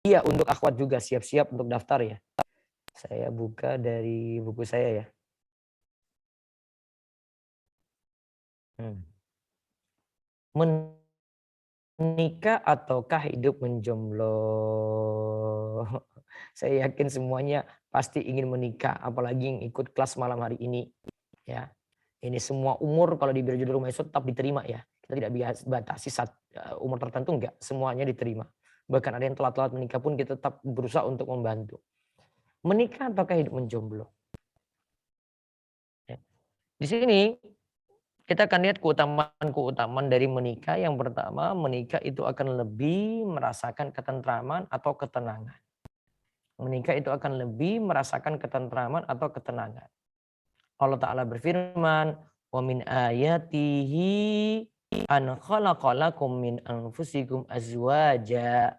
Iya, untuk akhwat juga siap-siap untuk daftar ya. Saya buka dari buku saya ya. Hmm. Menikah ataukah hidup menjomblo? Saya yakin semuanya pasti ingin menikah, apalagi yang ikut kelas malam hari ini. Ya, ini semua umur kalau di Biro Jodoh Rumah Isu tetap diterima ya. Kita tidak batasi umur tertentu enggak, semuanya diterima. Bahkan ada yang telat-telat menikah pun kita tetap berusaha untuk membantu. Menikah ataukah hidup menjomblo? Ya. Di sini kita akan lihat keutamaan-keutamaan dari menikah. Yang pertama, menikah itu akan lebih merasakan ketentraman atau ketenangan. Menikah itu akan lebih merasakan ketentraman atau ketenangan. Allah Ta'ala berfirman, "Wa min ayatihi an khalaqa lakum min anfusikum azwaja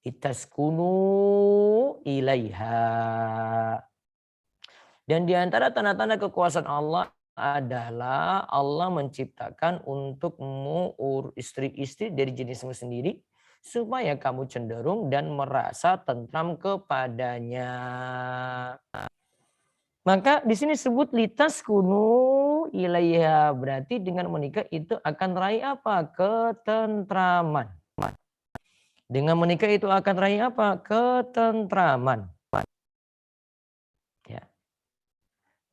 litaskunu ilaiha." Dan di antara tanda-tanda kekuasaan Allah adalah Allah menciptakan untukmu istri-istri dari jenismu sendiri supaya kamu cenderung dan merasa tentram kepadanya. Maka di sini sebut litas kunu ilaiha, berarti dengan menikah itu akan raih apa? Ketentraman. Dengan menikah itu akan raih apa? Ketentraman. Ya.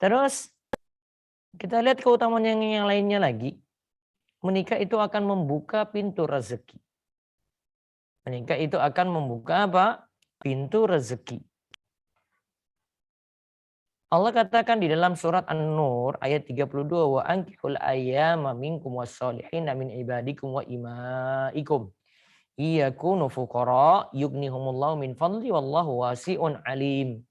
Terus kita lihat keutamaan yang lainnya lagi. Menikah itu akan membuka pintu rezeki. Menikah itu akan membuka apa? Pintu rezeki. Allah katakan di dalam surat An-Nur ayat 32, wa ankihul ayyama minkum wassalihin min ibadikum wa imaikum iyakunu fuqara yughnihumullahu min fadli wallahu wasi'un alim.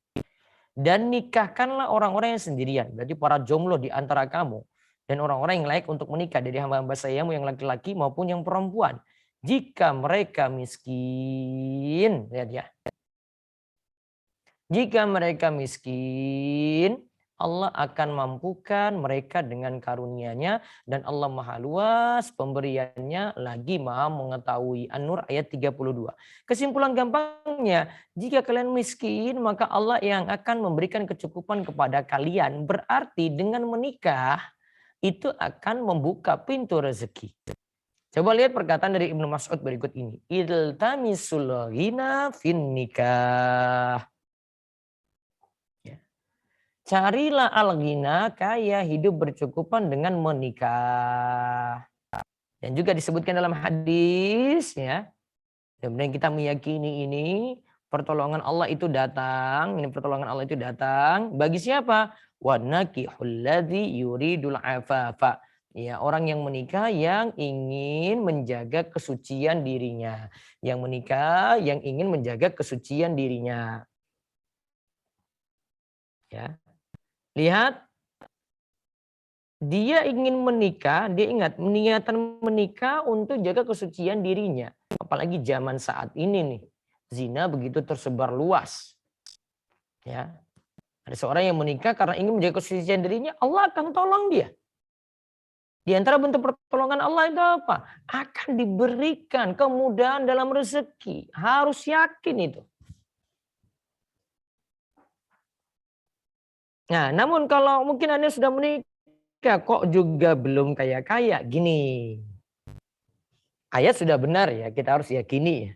Dan nikahkanlah orang-orang yang sendirian, berarti para jomblo di antara kamu dan orang-orang yang layak untuk menikah dari hamba-hamba sayamu yang laki-laki maupun yang perempuan. Jika mereka miskin, lihat ya. Jika mereka miskin, Allah akan mampukan mereka dengan karunia-Nya dan Allah Maha luas pemberiannya lagi Maha mengetahui. An-Nur ayat 32. Kesimpulan gampangnya, jika kalian miskin maka Allah yang akan memberikan kecukupan kepada kalian. Berarti dengan menikah itu akan membuka pintu rezeki. Coba lihat perkataan dari Ibnu Mas'ud berikut ini. Iltamisul ghina fin nikah. Carilah al-ghina, kaya hidup bercukupan dengan menikah. Dan juga disebutkan dalam hadis ya. Kemudian kita meyakini ini pertolongan Allah itu datang, ini pertolongan Allah itu datang bagi siapa? Wa nakihul ladzi yuridul afafa. Ya, orang yang menikah yang ingin menjaga kesucian dirinya. Yang menikah yang ingin menjaga kesucian dirinya. Ya. Lihat, dia ingin menikah, dia ingat niatan menikah untuk jaga kesucian dirinya. Apalagi zaman saat ini nih, zina begitu tersebar luas. Ya, ada seorang yang menikah karena ingin menjaga kesucian dirinya, Allah akan tolong dia. Di antara bentuk pertolongan Allah itu apa? Akan diberikan kemudahan dalam rezeki. Harus yakin itu. Nah, namun kalau mungkin Anda sudah menikah, kok juga belum kaya-kaya? Gini, ayat sudah benar ya, kita harus yakini ya.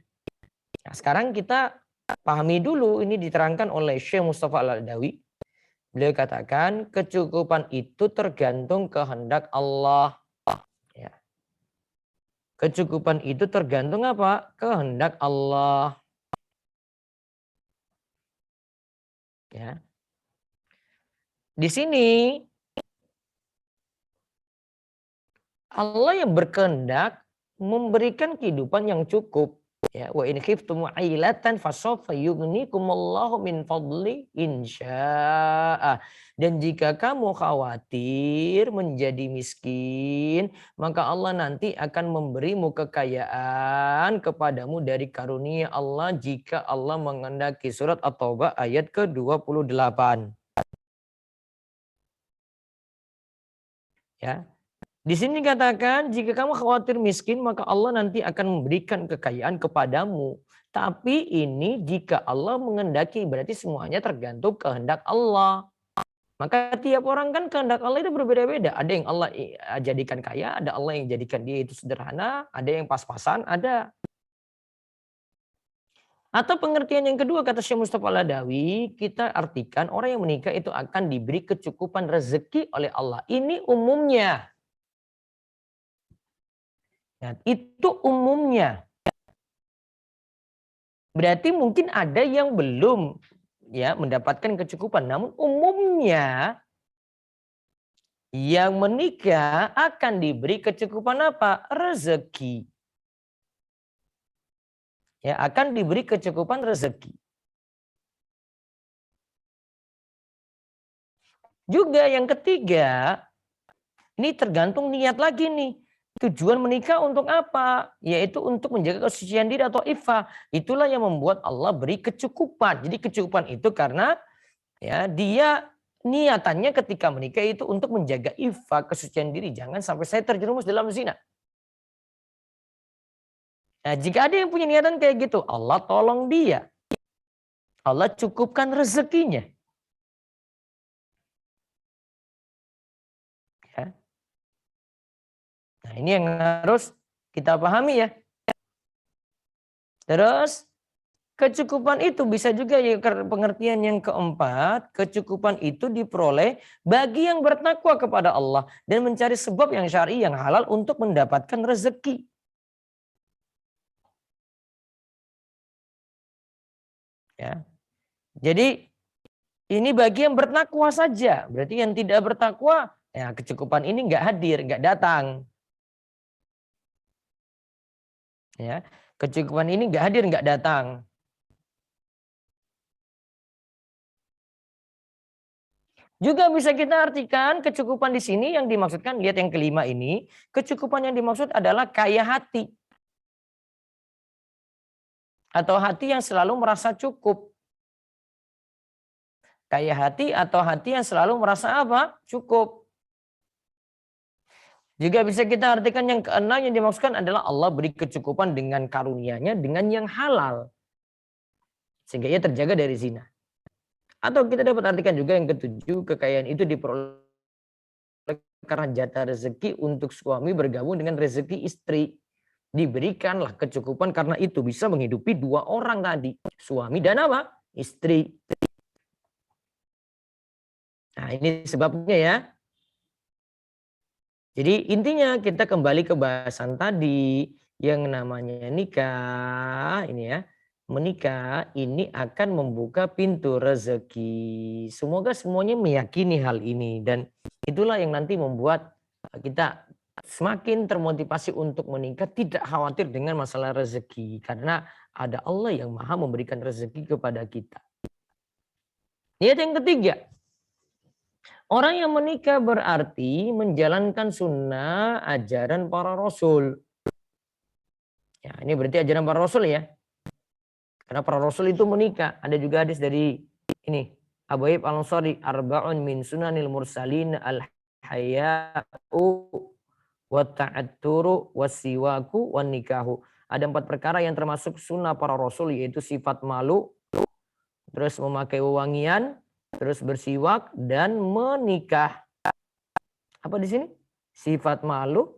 Nah, sekarang kita pahami dulu, ini diterangkan oleh Syekh Mustafa Al-Adawi. Beliau katakan kecukupan itu tergantung kehendak Allah. Ya. Kecukupan itu tergantung apa? Kehendak Allah. Ya. Di sini Allah yang berkehendak memberikan kehidupan yang cukup. Ya, wa in khiftum ailatan fasawfa yughnikumullahu min fadli insya'a. Dan jika kamu khawatir menjadi miskin, maka Allah nanti akan memberimu kekayaan kepadamu dari karunia Allah jika Allah menghendaki. Surat At-Taubah ayat ke-28. Ya. Di sini katakan jika kamu khawatir miskin maka Allah nanti akan memberikan kekayaan kepadamu Tapi ini jika Allah mengendaki, berarti semuanya tergantung kehendak Allah. Maka tiap orang kan kehendak Allah itu berbeda-beda. Ada yang Allah jadikan kaya, ada Allah yang jadikan dia itu sederhana, ada yang pas-pasan, ada. Atau pengertian yang kedua kata Syekh Mustafa Al-Adawi, kita artikan orang yang menikah itu akan diberi kecukupan rezeki oleh Allah. Ini umumnya. Ya, itu umumnya. Berarti mungkin ada yang belum ya mendapatkan kecukupan. Namun umumnya yang menikah akan diberi kecukupan apa? Rezeki. Ya, akan diberi kecukupan rezeki. Juga yang ketiga, ini tergantung niat lagi nih. Tujuan menikah untuk apa? Yaitu untuk menjaga kesucian diri atau iffah. Itulah yang membuat Allah beri kecukupan. Jadi kecukupan itu karena ya dia niatannya ketika menikah itu untuk menjaga iffah, kesucian diri. Jangan sampai saya terjerumus dalam zina. Nah, jika ada yang punya niatan kayak gitu, Allah tolong dia. Allah cukupkan rezekinya. Ya. Nah, ini yang harus kita pahami ya. Terus kecukupan itu bisa juga ya pengertian yang keempat, kecukupan itu diperoleh bagi yang bertakwa kepada Allah dan mencari sebab yang syar'i yang halal untuk mendapatkan rezeki. Ya. Jadi ini bagi yang bertakwa saja. Berarti yang tidak bertakwa, ya kecukupan ini nggak hadir, nggak datang. Ya, kecukupan ini nggak hadir, nggak datang. Juga bisa kita artikan kecukupan di sini yang dimaksudkan, lihat yang kelima ini, kecukupan yang dimaksud adalah kaya hati. Atau hati yang selalu merasa cukup. Kaya hati atau hati yang selalu merasa apa? Cukup. Juga bisa kita artikan yang keenam yang dimaksudkan adalah Allah beri kecukupan dengan karunia-Nya dengan yang halal. Sehingga ia terjaga dari zina. Atau kita dapat artikan juga yang ketujuh, kekayaan itu diperoleh karena jatah rezeki untuk suami bergabung dengan rezeki istri. Diberikanlah kecukupan karena itu bisa menghidupi dua orang tadi. Suami dan apa? Istri. Nah ini sebabnya ya. Jadi intinya kita kembali ke bahasan tadi yang namanya nikah. Ini ya. Menikah ini akan membuka pintu rezeki. Semoga semuanya meyakini hal ini. Dan itulah yang nanti membuat kita semakin termotivasi untuk menikah, tidak khawatir dengan masalah rezeki. Karena ada Allah yang maha memberikan rezeki kepada kita. Niat yang ketiga. Orang yang menikah berarti menjalankan sunnah ajaran para rasul. Ya, ini berarti ajaran para rasul ya. Karena para rasul itu menikah. Ada juga hadis dari ini. Abu Ayyub Al-Ansari. Arba'un min sunanil mursalin al-haya'u wa ta'atturu wa siwaku wa nikahu. Ada 4 perkara yang termasuk sunnah para rasul, yaitu sifat malu, terus memakai wewangian, terus bersiwak dan menikah. Apa di sini? Sifat malu,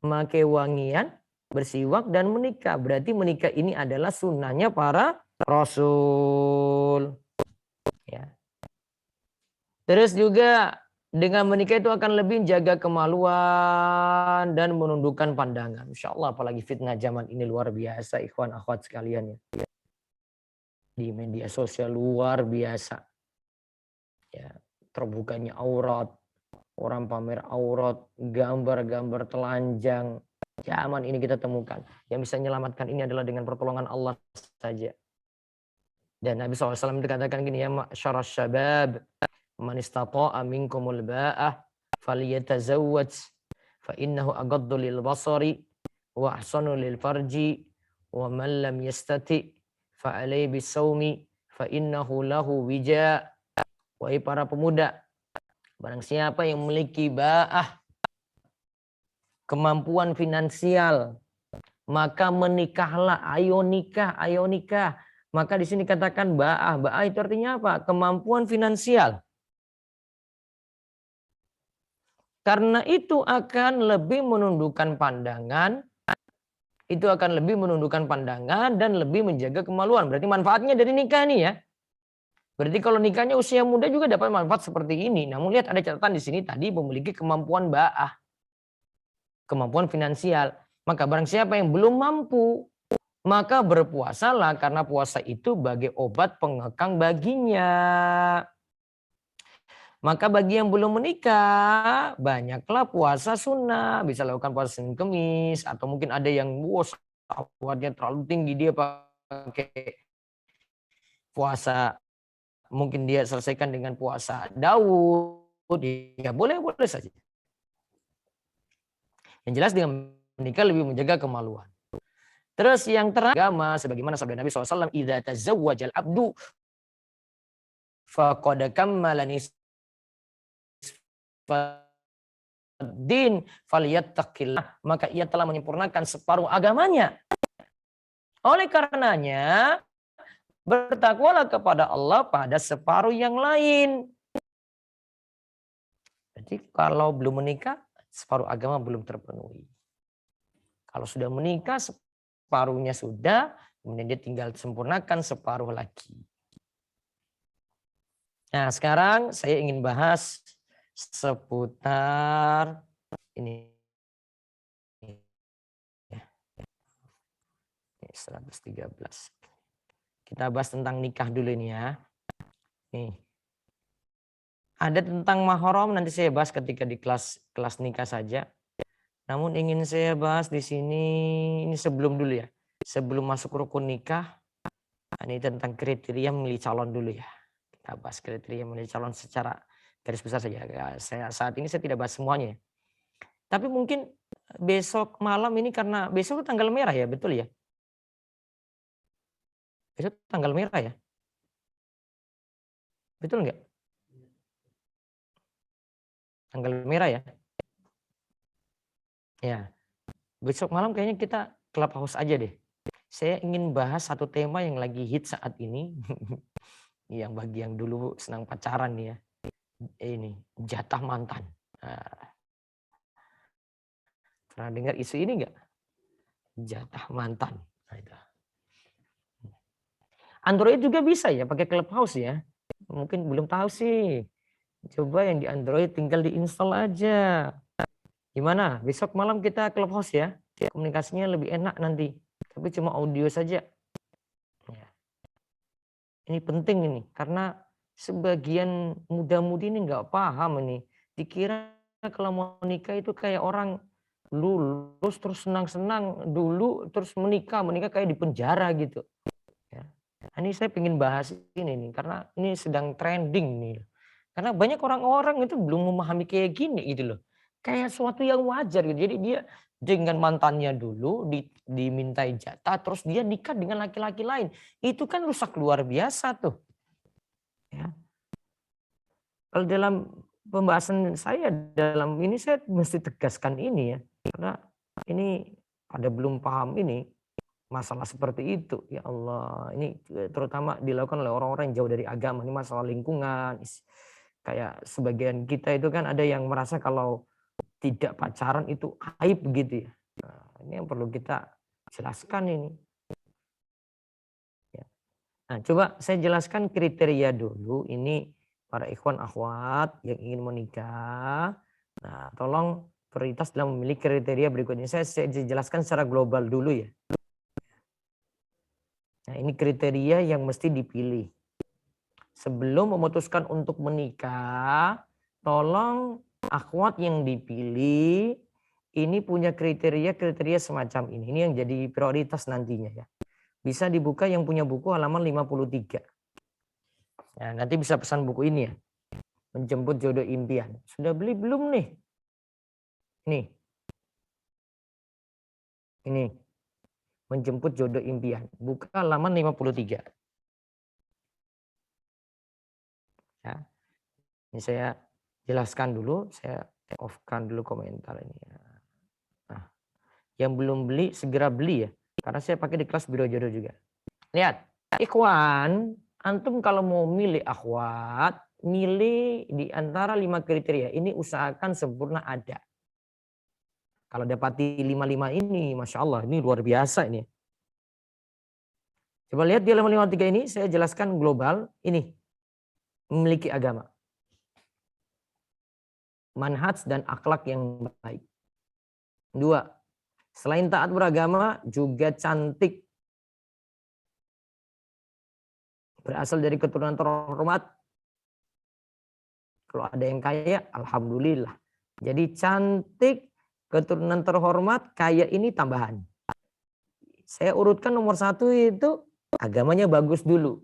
memakai wangian, bersiwak dan menikah. Berarti menikah ini adalah sunnahnya para rasul. Ya. Terus juga dengan menikah itu akan lebih jaga kemaluan dan menundukkan pandangan. Insya Allah apalagi fitnah zaman ini luar biasa, ikhwan akhwat sekalian ya. Di media sosial luar biasa. Ya, terbukanya aurat, orang pamer aurat, gambar-gambar telanjang. Zaman ini kita temukan. Yang bisa menyelamatkan ini adalah dengan pertolongan Allah saja. Dan Nabi SAW itu katakan gini, ya ma'syarasy syabab, man istata'a minkumul ba'ah falyatazawwaj fa innahu aghaddu lil basari wa ahsanu lil farji wa man lam yastati fa alayhi bisawmi fa innahu lahu wija. Wahai para pemuda, barang siapa yang memiliki ba'ah, kemampuan finansial, maka menikahlah, ayo nikah, ayo nikah. Maka di sini katakan ba'ah. Ba'ah itu artinya apa? Kemampuan finansial. Karena itu akan lebih menundukkan pandangan, itu akan lebih menundukkan pandangan dan lebih menjaga kemaluan. Berarti manfaatnya dari nikah nih ya. Berarti kalau nikahnya usia muda juga dapat manfaat seperti ini. Namun lihat ada catatan di sini tadi memiliki kemampuan ba'ah, kemampuan finansial. Maka barang siapa yang belum mampu, maka berpuasalah karena puasa itu sebagai obat pengekang baginya. Maka bagi yang belum menikah, banyaklah puasa sunnah. Bisa lakukan puasa Senin Kemis. Atau mungkin ada yang syahwatnya terlalu tinggi, dia pakai puasa. Mungkin dia selesaikan dengan puasa Daud. Ya boleh saja. Yang jelas dengan menikah lebih menjaga kemaluan. Terus yang terakhir, agama. Sebagaimana sabda Nabi SAW. Idza tazawwajal abdu faqad kammala din falyattaqillah, maka ia telah menyempurnakan separuh agamanya. Oleh karenanya bertakwalah kepada Allah pada separuh yang lain. Jadi kalau belum menikah, separuh agama belum terpenuhi. Kalau sudah menikah, separuhnya sudah, kemudian dia tinggal sempurnakan separuh lagi. Nah, sekarang saya ingin bahas seputar ini. 113. Kita bahas tentang nikah dulu ini ya. Nih. Ada tentang mahram nanti saya bahas ketika di kelas nikah saja. Namun ingin saya bahas di sini ini sebelum dulu ya. Sebelum masuk rukun nikah, ini tentang kriteria memilih calon dulu ya. Kita bahas kriteria memilih calon secara garis besar saja. Saat ini saya tidak bahas semuanya. Tapi mungkin besok malam ini karena besok tanggal merah ya, betul ya? Besok tanggal merah ya? Betul nggak? Tanggal merah ya? Ya. Besok malam kayaknya kita clubhouse aja deh. Saya ingin bahas satu tema yang lagi hit saat ini. Yang bagi yang dulu senang pacaran nih ya. Ini jatah mantan. Nah, pernah dengar isu ini enggak? Jatah mantan. Nah, itu. Android juga bisa ya pakai Clubhouse ya. Mungkin belum tahu sih. Coba yang di Android tinggal diinstal aja. Gimana? Besok malam kita Clubhouse ya. Komunikasinya lebih enak nanti. Tapi cuma audio saja. Ya. Ini penting ini karena sebagian muda-mudi ini nggak paham ini. Dikira kalau mau nikah itu kayak orang lulus terus senang-senang dulu terus menikah kayak di penjara gitu. Ya. Nah, ini saya ingin bahas ini nih karena ini sedang trending nih. Karena banyak orang-orang itu belum memahami kayak gini gitu loh. Kayak suatu yang wajar gitu. Jadi dia dengan mantannya dulu dimintai jatah terus dia nikah dengan laki-laki lain. Itu kan rusak luar biasa tuh. Ya. Kalau dalam pembahasan saya dalam ini saya mesti tegaskan ini ya. Karena ini ada belum paham ini masalah seperti itu. Ya Allah, ini terutama dilakukan oleh orang-orang yang jauh dari agama. Ini masalah lingkungan. Kayak sebagian kita itu kan ada yang merasa kalau tidak pacaran itu aib gitu ya. Nah, ini yang perlu kita jelaskan ini. Ya. Nah, coba saya jelaskan kriteria dulu. Ini para ikhwan akhwat yang ingin menikah. Nah, tolong prioritas dalam memilih kriteria berikutnya. Saya jelaskan secara global dulu ya. Nah, ini kriteria yang mesti dipilih. Sebelum memutuskan untuk menikah, tolong akhwat yang dipilih ini punya kriteria semacam ini. Ini yang jadi prioritas nantinya ya. Bisa dibuka yang punya buku halaman 53. Nah, nanti bisa pesan buku ini ya. Menjemput jodoh impian. Sudah beli belum nih? Nih. Ini. Menjemput jodoh impian. Buka halaman 53. Ya. Ini saya jelaskan dulu, saya off-kan dulu komentar ini. Nah, Yang belum beli segera beli ya. Karena saya pakai di kelas Biro Jodoh juga. Lihat, ikhwan, antum kalau mau milih akhwat, milih di antara 5 kriteria. Ini usahakan sempurna ada. Kalau dapati 5-5 ini, Masya Allah, ini luar biasa ini. Coba lihat di halaman 53 ini, saya jelaskan global. Ini, memiliki agama. Manhaj dan akhlak yang baik. 2, selain taat beragama, juga cantik. Berasal dari keturunan terhormat. Kalau ada yang kaya, alhamdulillah. Jadi cantik, keturunan terhormat, kaya ini tambahan. Saya urutkan nomor 1 itu agamanya bagus dulu.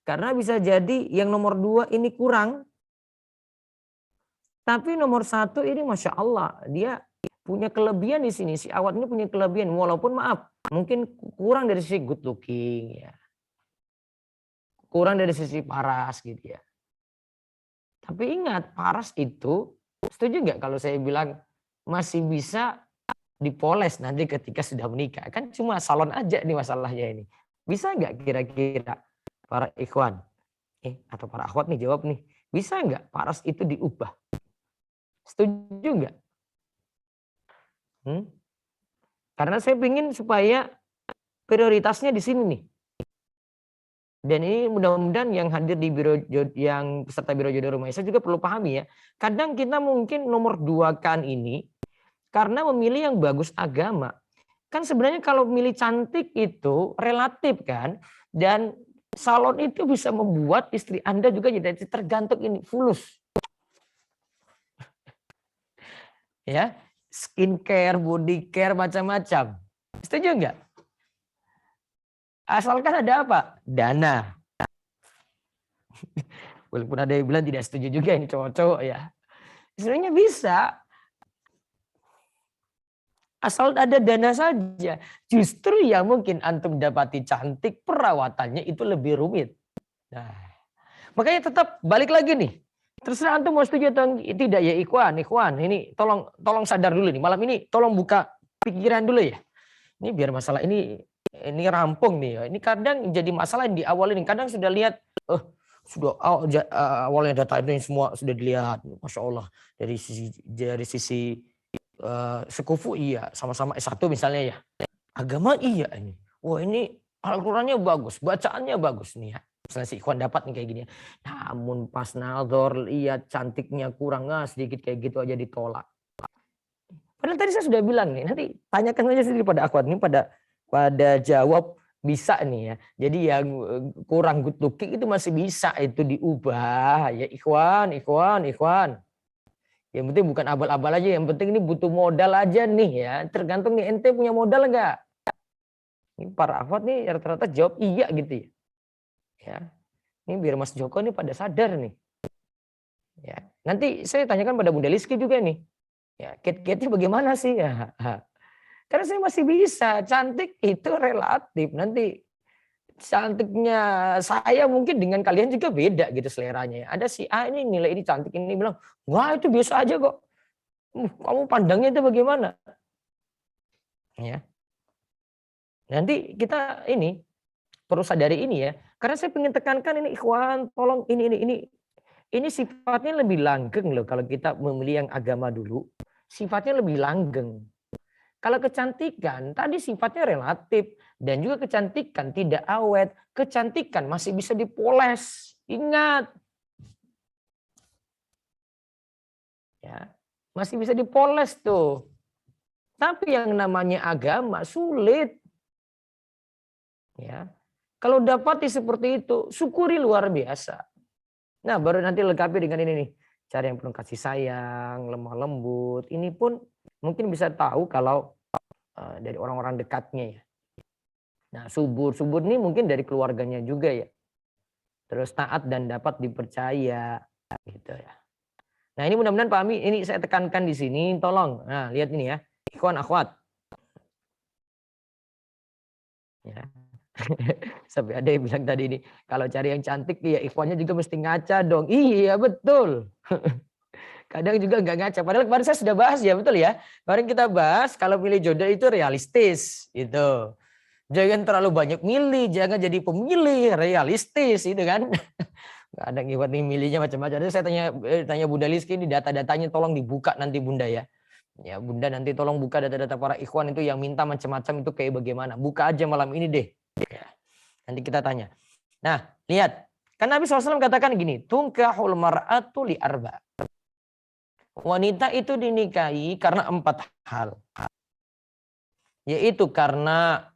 Karena bisa jadi yang nomor 2 ini kurang. Tapi nomor 1 ini Masya Allah, dia punya kelebihan di sini. Si Awad ini punya kelebihan, walaupun maaf, mungkin kurang dari sisi good looking, ya. Kurang dari sisi paras gitu ya. Tapi ingat, paras itu, setuju nggak kalau saya bilang masih bisa dipoles nanti ketika sudah menikah. Kan cuma salon aja nih masalahnya ini. Bisa nggak kira-kira para ikhwan, atau para akhwat nih jawab nih, bisa nggak paras itu diubah? Setuju nggak? Karena saya ingin supaya prioritasnya di sini nih. Dan ini mudah-mudahan yang hadir di biro, yang peserta Biro Jodoh Rumah Isa juga perlu pahami ya. Kadang kita mungkin nomor 2-kan ini karena memilih yang bagus agama. Kan sebenarnya kalau milih cantik itu relatif kan. Dan salon itu bisa membuat istri Anda juga jadi tergantung ini fulus. Ya, skincare, body care, macam-macam. Setuju nggak? Asalkan ada apa? Dana. Walaupun ada yang bilang tidak setuju juga ini cowok-cowok ya. Sebenarnya bisa. Asal ada dana saja. Justru yang mungkin antum dapati cantik, perawatannya itu lebih rumit. Nah, makanya tetap balik lagi nih. Terserah antum mau setuju atau tidak ya ikhwan. Ini tolong sadar dulu nih. Malam ini tolong buka pikiran dulu ya. Ini biar masalah ini rampung nih. Ini kadang jadi masalah yang di awal ini. Kadang sudah lihat, sudah awalnya data ini semua sudah dilihat. Masya Allah. Dari sisi sekufu iya. Sama-sama S1 misalnya ya. Agama iya ini. Wah ini Al-Qurannya bagus. Bacaannya bagus nih ya. Misalnya si ikhwan dapat nih kayak gini. Namun pas nazar lihat cantiknya kurang, sedikit kayak gitu aja ditolak. Padahal tadi saya sudah bilang nih, nanti tanyakan aja sendiri pada akhwat ini pada jawab bisa nih ya. Jadi yang kurang good looking itu masih bisa itu diubah ya ikhwan. Yang penting bukan abal-abal aja, yang penting ini butuh modal aja nih ya. Tergantung nih ente punya modal enggak? Ini para akhwat nih rata-rata jawab iya gitu ya. Ya. Ini biar Mas Joko nih pada sadar nih. Ya. Nanti saya tanyakan pada Bunda Liski juga nih. Ya, cat-catnya bagaimana sih ya? Karena saya masih bisa, cantik itu relatif. Nanti cantiknya saya mungkin dengan kalian juga beda gitu seleranya. Ada si A ini nilai ini cantik, ini bilang, wah itu biasa aja kok. Kamu pandangnya itu bagaimana? Ya. Nanti kita ini perlu sadari ini ya. Karena saya ingin tekankan ini ikhwan, tolong ini sifatnya lebih langgeng loh kalau kita memilih yang agama dulu. Sifatnya lebih langgeng. Kalau kecantikan tadi sifatnya relatif dan juga kecantikan tidak awet. Kecantikan masih bisa dipoles. Ingat. Ya, masih bisa dipoles tuh. Tapi yang namanya agama sulit. Ya. Kalau dapati seperti itu, syukuri luar biasa. Nah, baru nanti lengkapi dengan ini nih. Cara yang penuh kasih sayang, lemah lembut. Ini pun mungkin bisa tahu kalau dari orang-orang dekatnya ya. Nah, subur ini mungkin dari keluarganya juga ya. Terus taat dan dapat dipercaya gitu ya. Nah, ini mudah-mudahan pahami, ini saya tekankan di sini, tolong. Nah, lihat ini ya. Ikhwan akhwat. Ya. Sampai ada yang bilang tadi ini, kalau cari yang cantik ya ikhwannya juga mesti ngaca dong. Iya, betul. Kadang juga nggak ngaca. Padahal kemarin saya sudah bahas ya, betul ya. Kemarin kita bahas kalau milih jodoh itu realistis, itu. Jangan terlalu banyak milih, jangan jadi pemilih, realistis, itu kan. Kadang buat nih milihnya macam-macam. Jadi saya tanya Bunda Liski ini data-datanya tolong dibuka nanti Bunda ya. Ya Bunda nanti tolong buka data-data para ikhwan itu yang minta macam-macam itu kayak bagaimana. Buka aja malam ini deh. Ya. Nanti kita tanya. Nah lihat. Kan Nabi SAW katakan gini. Tungkahul mar'atu li arba. Wanita itu dinikahi karena 4 hal. Yaitu karena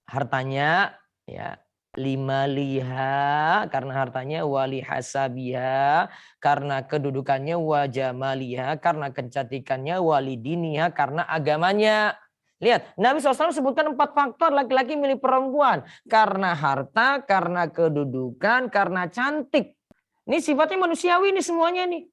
hartanya, ya, limaliha karena hartanya, wali hasabiha karena kedudukannya, wajamaliha karena kecantikannya, wali diniha karena agamanya. Lihat, Nabi SAW sebutkan 4 faktor laki-laki milih perempuan. Karena harta, karena kedudukan, karena cantik. Ini sifatnya manusiawi ini semuanya nih.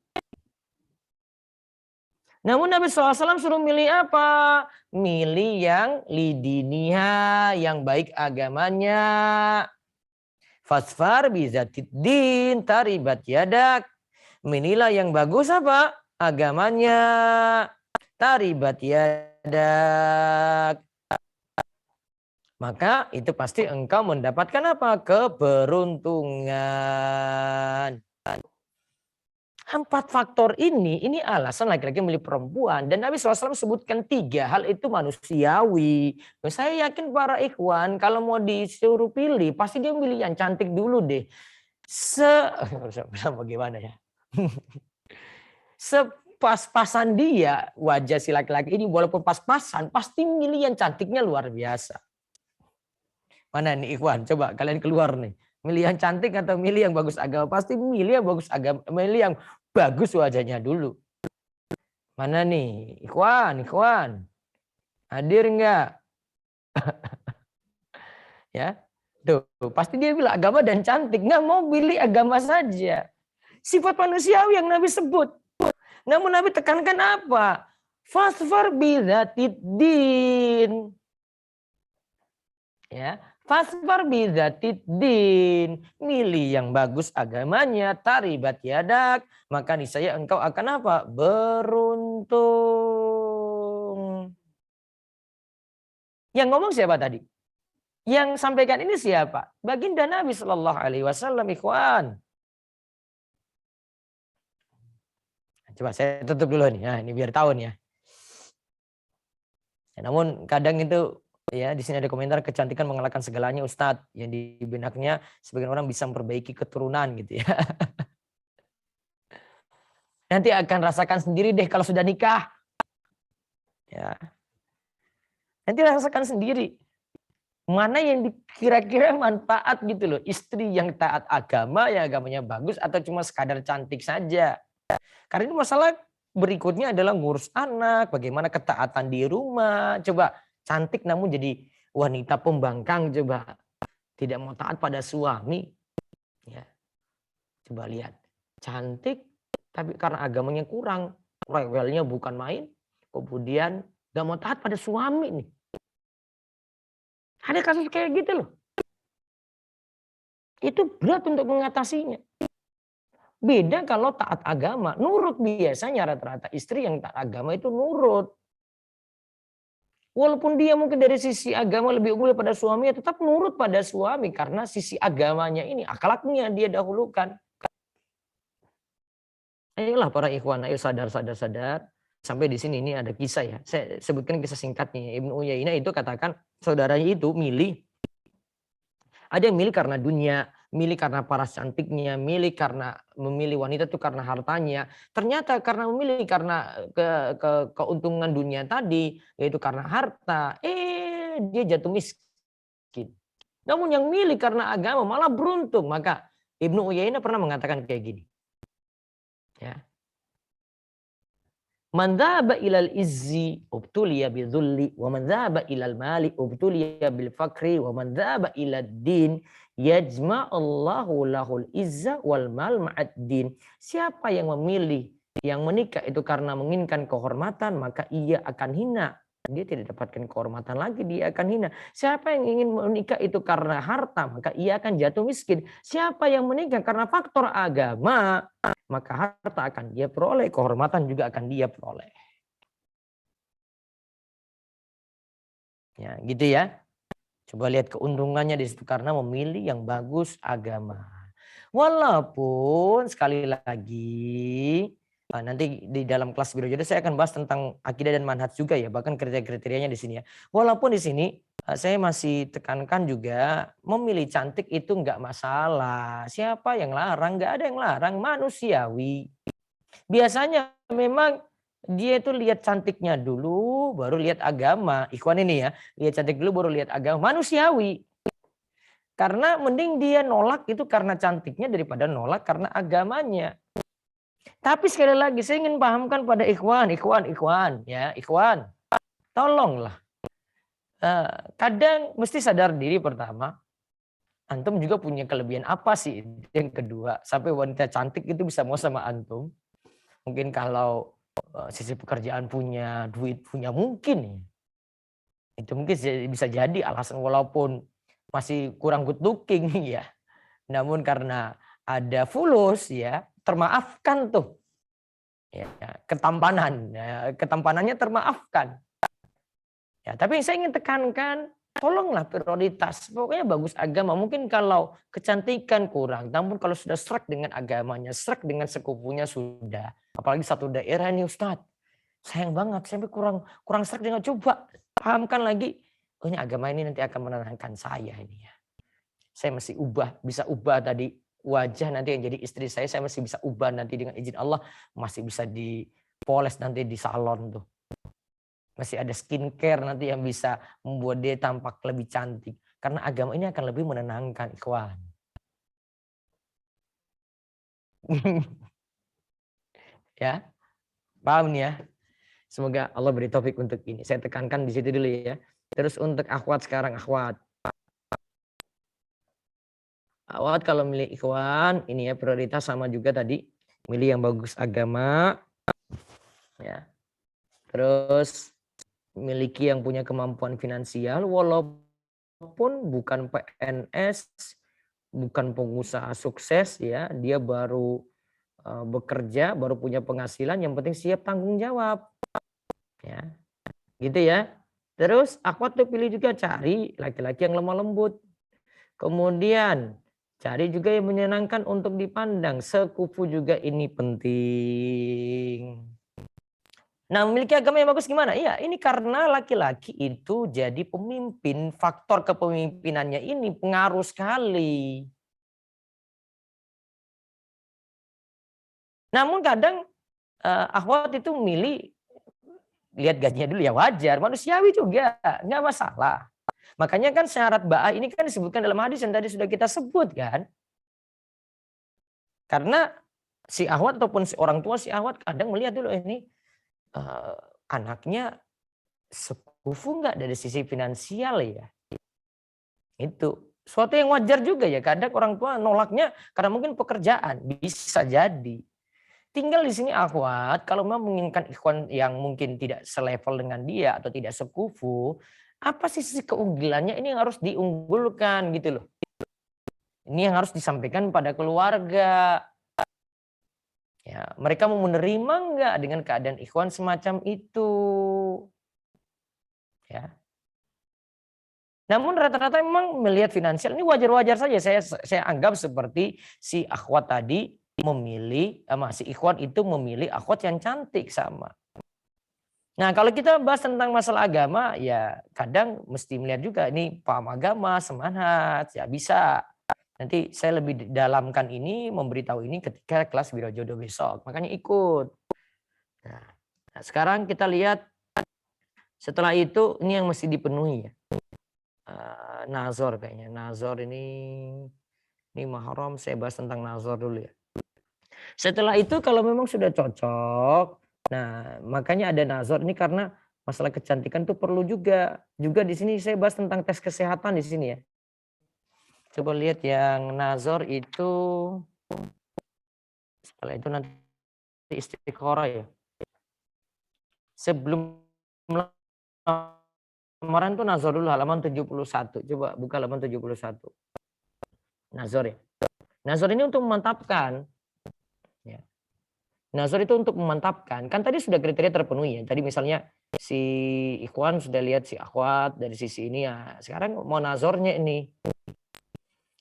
Namun Nabi SAW suruh milih apa? Milih yang lidiniha, yang baik agamanya. Fasfar bizatiddin taribat yadak. Milihlah yang bagus apa? Agamanya. Taribat yadak. Maka itu pasti engkau mendapatkan apa? Keberuntungan. 4 faktor ini alasan laki-laki milih perempuan. Dan Nabi SAW sebutkan 3 hal itu manusiawi. Saya yakin para ikhwan kalau mau disuruh pilih, pasti dia milih yang cantik dulu deh. Bagaimana ya? Sepas-pasan dia, wajah si laki-laki ini walaupun pas-pasan, pasti milih yang cantiknya luar biasa. Mana nih ikhwan? Coba kalian keluar nih. Milih yang cantik atau milih yang bagus agama? Pasti milih yang bagus agama, milih yang bagus wajahnya dulu. Mana nih? Ikhwan. Hadir enggak? Ya. Tuh, pasti dia bilang agama dan cantik. Enggak mau pilih agama saja. Sifat manusiawi yang Nabi sebut. Namun Nabi tekankan apa? Fasfar bidzatiddin. Ya. Fasfar bidzatiddin, milih yang bagus agamanya, taribat yadak, maka niscaya engkau akan apa? Beruntung. Yang ngomong siapa tadi? Yang sampaikan ini siapa? Baginda Nabi Shallallahu Alaihi Wasallam, ikhwan. Coba saya tutup dulu nih, nah, ini biar tahu nih ya. Namun kadang itu ya, di sini ada komentar kecantikan mengalahkan segalanya Ustadz. Yang di benaknya sebagian orang bisa memperbaiki keturunan gitu ya. Nanti akan rasakan sendiri deh kalau sudah nikah. Ya. Nanti rasakan sendiri. Mana yang kira-kira manfaat gitu loh. Istri yang taat agama, yang agamanya bagus atau cuma sekadar cantik saja. Karena ini masalah berikutnya adalah ngurus anak, bagaimana ketaatan di rumah. Coba cantik namun jadi wanita pembangkang, coba tidak mau taat pada suami. Ya. Coba lihat, cantik tapi karena agamanya kurang, rewelnya bukan main, kemudian gak mau taat pada suami nih. Ada kasus kayak gitu loh. Itu berat untuk mengatasinya. Beda kalau taat agama, nurut biasanya rata-rata istri yang taat agama itu nurut. Walaupun dia mungkin dari sisi agama lebih unggul pada suami, tetap nurut pada suami karena sisi agamanya ini, akhlaknya dia dahulukan. Ayolah para ikhwan, ayo sadar. Sampai di sini ini ada kisah ya. Saya sebutkan kisah singkatnya. Ibnu Uyainah itu katakan saudaranya itu milih. Ada yang milih karena dunia, milih karena paras cantiknya, milih karena memilih wanita itu karena hartanya. Ternyata karena memilih karena keuntungan dunia tadi, yaitu karena harta, dia jatuh miskin. Namun yang milih karena agama malah beruntung. Maka Ibnu Uyainah pernah mengatakan kayak gini. Ya. Man dhaba ilal izzi ubtuliya bidzulli wa man dhaba ilal mali ubtuliya bil fakri wa man dhaba ilad din yajma'allahu lahul izza wal mal ma'ad din. Siapa yang memilih yang menikah itu karena menginginkan kehormatan, maka ia akan hina. Dia tidak dapatkan kehormatan lagi, dia akan hina. Siapa yang ingin menikah itu karena harta, maka ia akan jatuh miskin. Siapa yang menikah karena faktor agama, maka harta akan dia peroleh, kehormatan juga akan dia peroleh. Ya, gitu ya. Coba lihat keuntungannya di situ karena memilih yang bagus agama. Walaupun sekali lagi nanti di dalam kelas Wirojodo saya akan bahas tentang akidah dan manhaj juga ya, bahkan kriteria-kriterianya di sini ya. Walaupun di sini saya masih tekankan juga memilih cantik itu enggak masalah. Siapa yang larang? Enggak ada yang larang, manusiawi. Biasanya memang dia itu lihat cantiknya dulu baru lihat agama. Ikhwan ini ya, lihat cantik dulu baru lihat agama, manusiawi. Karena mending dia nolak itu karena cantiknya daripada nolak karena agamanya. Tapi sekali lagi saya ingin pahamkan pada ikhwan ya, ikhwan. Tolonglah. Kadang mesti sadar diri pertama. Antum juga punya kelebihan apa sih? Yang kedua, sampai wanita cantik itu bisa mau sama antum. Mungkin kalau sisi pekerjaan punya, duit punya mungkin. Itu mungkin bisa jadi alasan walaupun masih kurang good looking ya. Namun karena ada fulus ya, termaafkan tuh. Ya, ketampanan, ya, ketampanannya termaafkan. Ya, tapi saya ingin tekankan, tolonglah prioritas. Pokoknya bagus agama. Mungkin kalau kecantikan kurang, namun kalau sudah serak dengan agamanya, serak dengan sekufunya sudah. Apalagi satu daerah ini Ustadz. Sayang banget, sampai kurang serak dengan coba. Pahamkan lagi, oh ini agama ini nanti akan menenangkan saya ini ya. Saya masih bisa ubah tadi wajah nanti yang jadi istri saya masih bisa ubah nanti dengan izin Allah, masih bisa dipoles nanti di salon tuh. Masih ada skincare nanti yang bisa membuat dia tampak lebih cantik. Karena agama ini akan lebih menenangkan, ikhwan. Ya, paham nih ya? Semoga Allah beri taufik untuk ini. Saya tekankan di situ dulu ya. Terus untuk akhwat sekarang, akhwat. Akhwat kalau milih ikhwan, ini ya prioritas sama juga tadi. Milih yang bagus agama. Ya. Terus miliki yang punya kemampuan finansial walaupun bukan PNS, bukan pengusaha sukses ya, dia baru bekerja, baru punya penghasilan, yang penting siap tanggung jawab. Ya. Gitu ya. Terus akhwat tuh pilih juga cari laki-laki yang lemah lembut. Kemudian cari juga yang menyenangkan untuk dipandang. Sekufu juga ini penting. Nah, memiliki agama yang bagus gimana? Iya, ini karena laki-laki itu jadi pemimpin, faktor kepemimpinannya ini pengaruh sekali. Namun kadang akhwat itu milih lihat gajinya dulu ya wajar, manusiawi juga, nggak masalah. Makanya kan syarat ba'ah ini kan disebutkan dalam hadis yang tadi sudah kita sebut kan. Karena si akhwat ataupun si orang tua si akhwat kadang melihat dulu ini anaknya sekufu nggak dari sisi finansial ya. Itu suatu yang wajar juga ya. Kadang orang tua nolaknya karena mungkin pekerjaan, bisa jadi. Tinggal di sini akhwat kalau memang menginginkan ikhwan yang mungkin tidak selevel dengan dia atau tidak sekufu, apa sih sisi keunggulannya ini yang harus diunggulkan gitu loh. Ini yang harus disampaikan pada keluarga. Ya, mereka mau menerima enggak dengan keadaan ikhwan semacam itu? Ya. Namun rata-rata memang melihat finansial ini wajar-wajar saja. Saya anggap seperti si akhwat tadi memilih, si ikhwan itu memilih akhwat yang cantik sama. Nah, kalau kita bahas tentang masalah agama, ya kadang mesti melihat juga ini paham agama, semangat, ya bisa. Nanti saya lebih dalamkan ini, memberitahu ini ketika kelas Wirojodo besok. Makanya ikut. Nah, sekarang kita lihat setelah itu ini yang mesti dipenuhi ya. Nazor kayaknya. Nazor ini mahram, saya bahas tentang nazor dulu ya. Setelah itu kalau memang sudah cocok, nah makanya ada nazor ini karena masalah kecantikan tuh perlu juga. Juga di sini saya bahas tentang tes kesehatan di sini ya. Coba lihat yang nazor itu setelah itu nanti istiqoroh ya. Sebelum lamaran tuh nazor dulu halaman 71. Coba buka halaman 71. Nazor ya. Nazor ini untuk memantapkan. Ya. Nazar itu untuk memantapkan. Kan tadi sudah kriteria terpenuhi ya. Tadi misalnya si ikhwan sudah lihat si akhwat dari sisi ini ya. Sekarang mau nazarnya ini.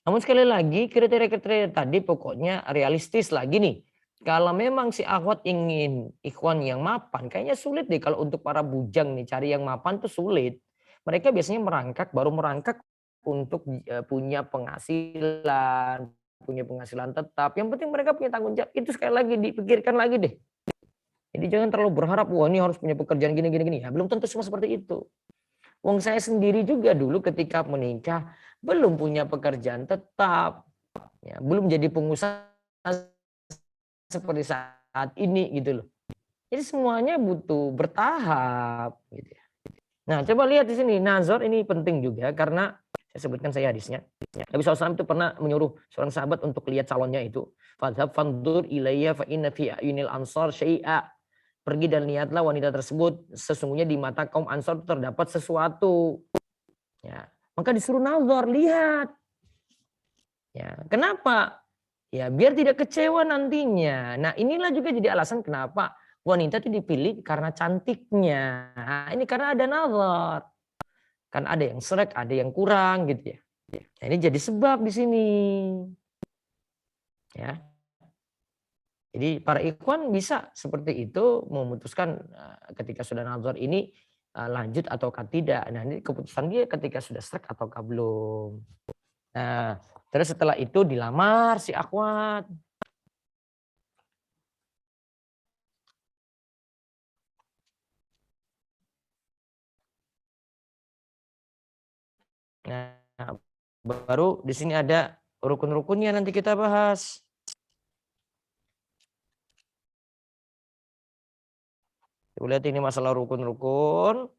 Namun sekali lagi kriteria-kriteria tadi pokoknya realistis lagi nih. Kalau memang si akhwat ingin ikhwan yang mapan, kayaknya sulit deh kalau untuk para bujang nih cari yang mapan tuh sulit. Mereka biasanya merangkak, baru merangkak untuk punya penghasilan tetap. Yang penting mereka punya tanggung jawab. Itu sekali lagi dipikirkan lagi deh. Jadi jangan terlalu berharap wah ini harus punya pekerjaan gini gini gini. Ya belum tentu semua seperti itu. Wong saya sendiri juga dulu ketika menikah belum punya pekerjaan tetap, ya, belum jadi pengusaha seperti saat ini gitu loh. Jadi semuanya butuh bertahap gitu ya. Nah, coba lihat di sini nazar ini penting juga karena saya sebutkan saya hadisnya. Nabi SAW itu pernah menyuruh seorang sahabat untuk lihat calonnya itu. Fadhab fandur ilayya fa inna fi ayunil ansar syai'a. Pergi dan lihatlah wanita tersebut. Sesungguhnya di mata kaum ansar terdapat sesuatu. Ya, maka disuruh nazar, lihat. Ya, kenapa? Ya, biar tidak kecewa nantinya. Nah, inilah juga jadi alasan kenapa wanita itu dipilih karena cantiknya. Nah, ini karena ada nazar. Kan ada yang srek, ada yang kurang gitu ya. Nah, ini jadi sebab di sini. Ya. Jadi para ikhwan bisa seperti itu memutuskan ketika sudah nazar ini lanjut ataukah tidak. Nah, ini keputusan dia ketika sudah srek ataukah belum. Nah, terus setelah itu dilamar si akhwat. Nah, baru di sini ada rukun-rukunnya nanti kita bahas. Lihat ini masalah rukun-rukun.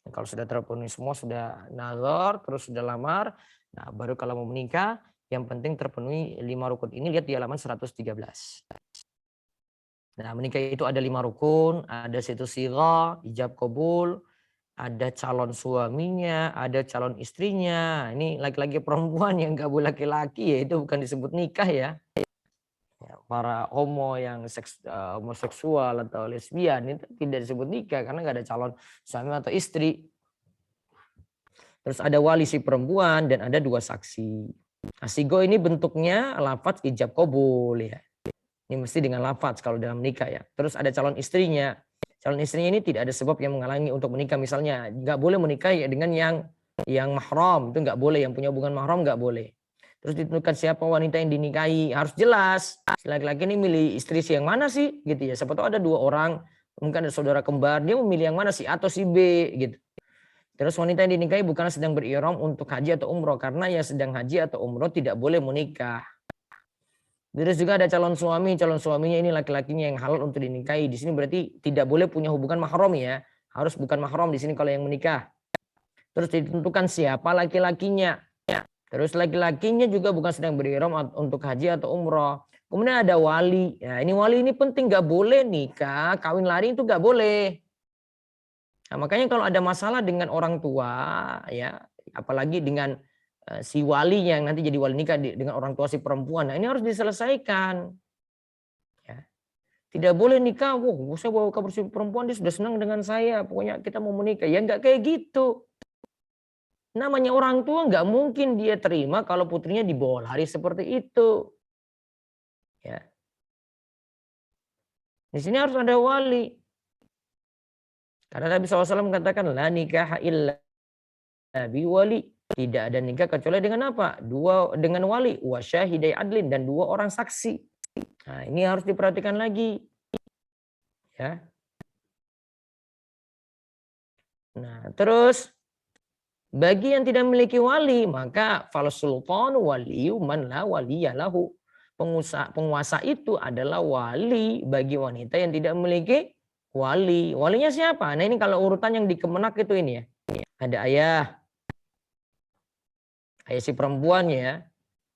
Kalau sudah terpenuhi semua, sudah nazar, terus sudah lamar. Nah, baru kalau mau menikah, yang penting terpenuhi 5 rukun ini. Lihat di halaman 113. Nah, menikah itu ada 5 rukun, ada situ sirah, ijab kabul, ada calon suaminya, ada calon istrinya. Ini laki-laki perempuan yang gabung laki-laki ya, itu bukan disebut nikah ya. Ya, para homo yang homoseksual atau lesbian itu tidak disebut nikah karena nggak ada calon suami atau istri. Terus ada wali si perempuan dan ada 2 saksi. Asigo ini bentuknya lafaz ijab kabul ya. Ini mesti dengan lafaz kalau dalam nikah ya. Terus ada calon istrinya. Calon istrinya ini tidak ada sebab yang menghalangi untuk menikah. Misalnya nggak boleh menikah ya dengan yang mahram, itu nggak boleh. Yang punya hubungan mahram nggak boleh. Terus ditentukan siapa wanita yang dinikahi, harus jelas. Laki-laki ini milih istri si yang mana sih gitu ya. Siapa tahu ada 2 orang, mungkin ada saudara kembar, dia memilih yang mana si A atau si B gitu. Terus wanita yang dinikahi bukanlah sedang berihram untuk haji atau umroh, karena yang sedang haji atau umroh tidak boleh menikah. Terus juga ada calon suami, calon suaminya ini laki-lakinya yang halal untuk dinikahi. Di sini berarti tidak boleh punya hubungan mahram ya. Harus bukan mahram di sini kalau yang menikah. Terus ditentukan siapa laki-lakinya. Terus laki-lakinya juga bukan sedang berihram untuk haji atau umroh. Kemudian ada wali. Nah, ini wali ini penting, nggak boleh nikah, kawin lari itu nggak boleh. Nah, makanya kalau ada masalah dengan orang tua ya, apalagi dengan si wali yang nanti jadi wali nikah dengan orang tua si perempuan. Nah, ini harus diselesaikan. Ya. Tidak boleh nikah, wah saya bawa kabar si perempuan dia sudah senang dengan saya, pokoknya kita mau menikah. Ya nggak kayak gitu. Namanya orang tua nggak mungkin dia terima kalau putrinya dibawa lari seperti itu. Ya. Di sini harus ada wali. Karena Nabi SAW mengatakan la nikah illa biwali. Tidak ada nikah kecuali dengan apa? Dengan wali, wa syahidai adlin, dan 2 orang saksi. Nah, ini harus diperhatikan lagi. Ya. Nah, terus bagi yang tidak memiliki wali, maka fal sultan waliyu man la waliyalahu. Penguasa itu adalah wali bagi wanita yang tidak memiliki wali. Walinya siapa? Nah, ini kalau urutan yang di Kemenak itu ini ya. Ada ayah si perempuan ya.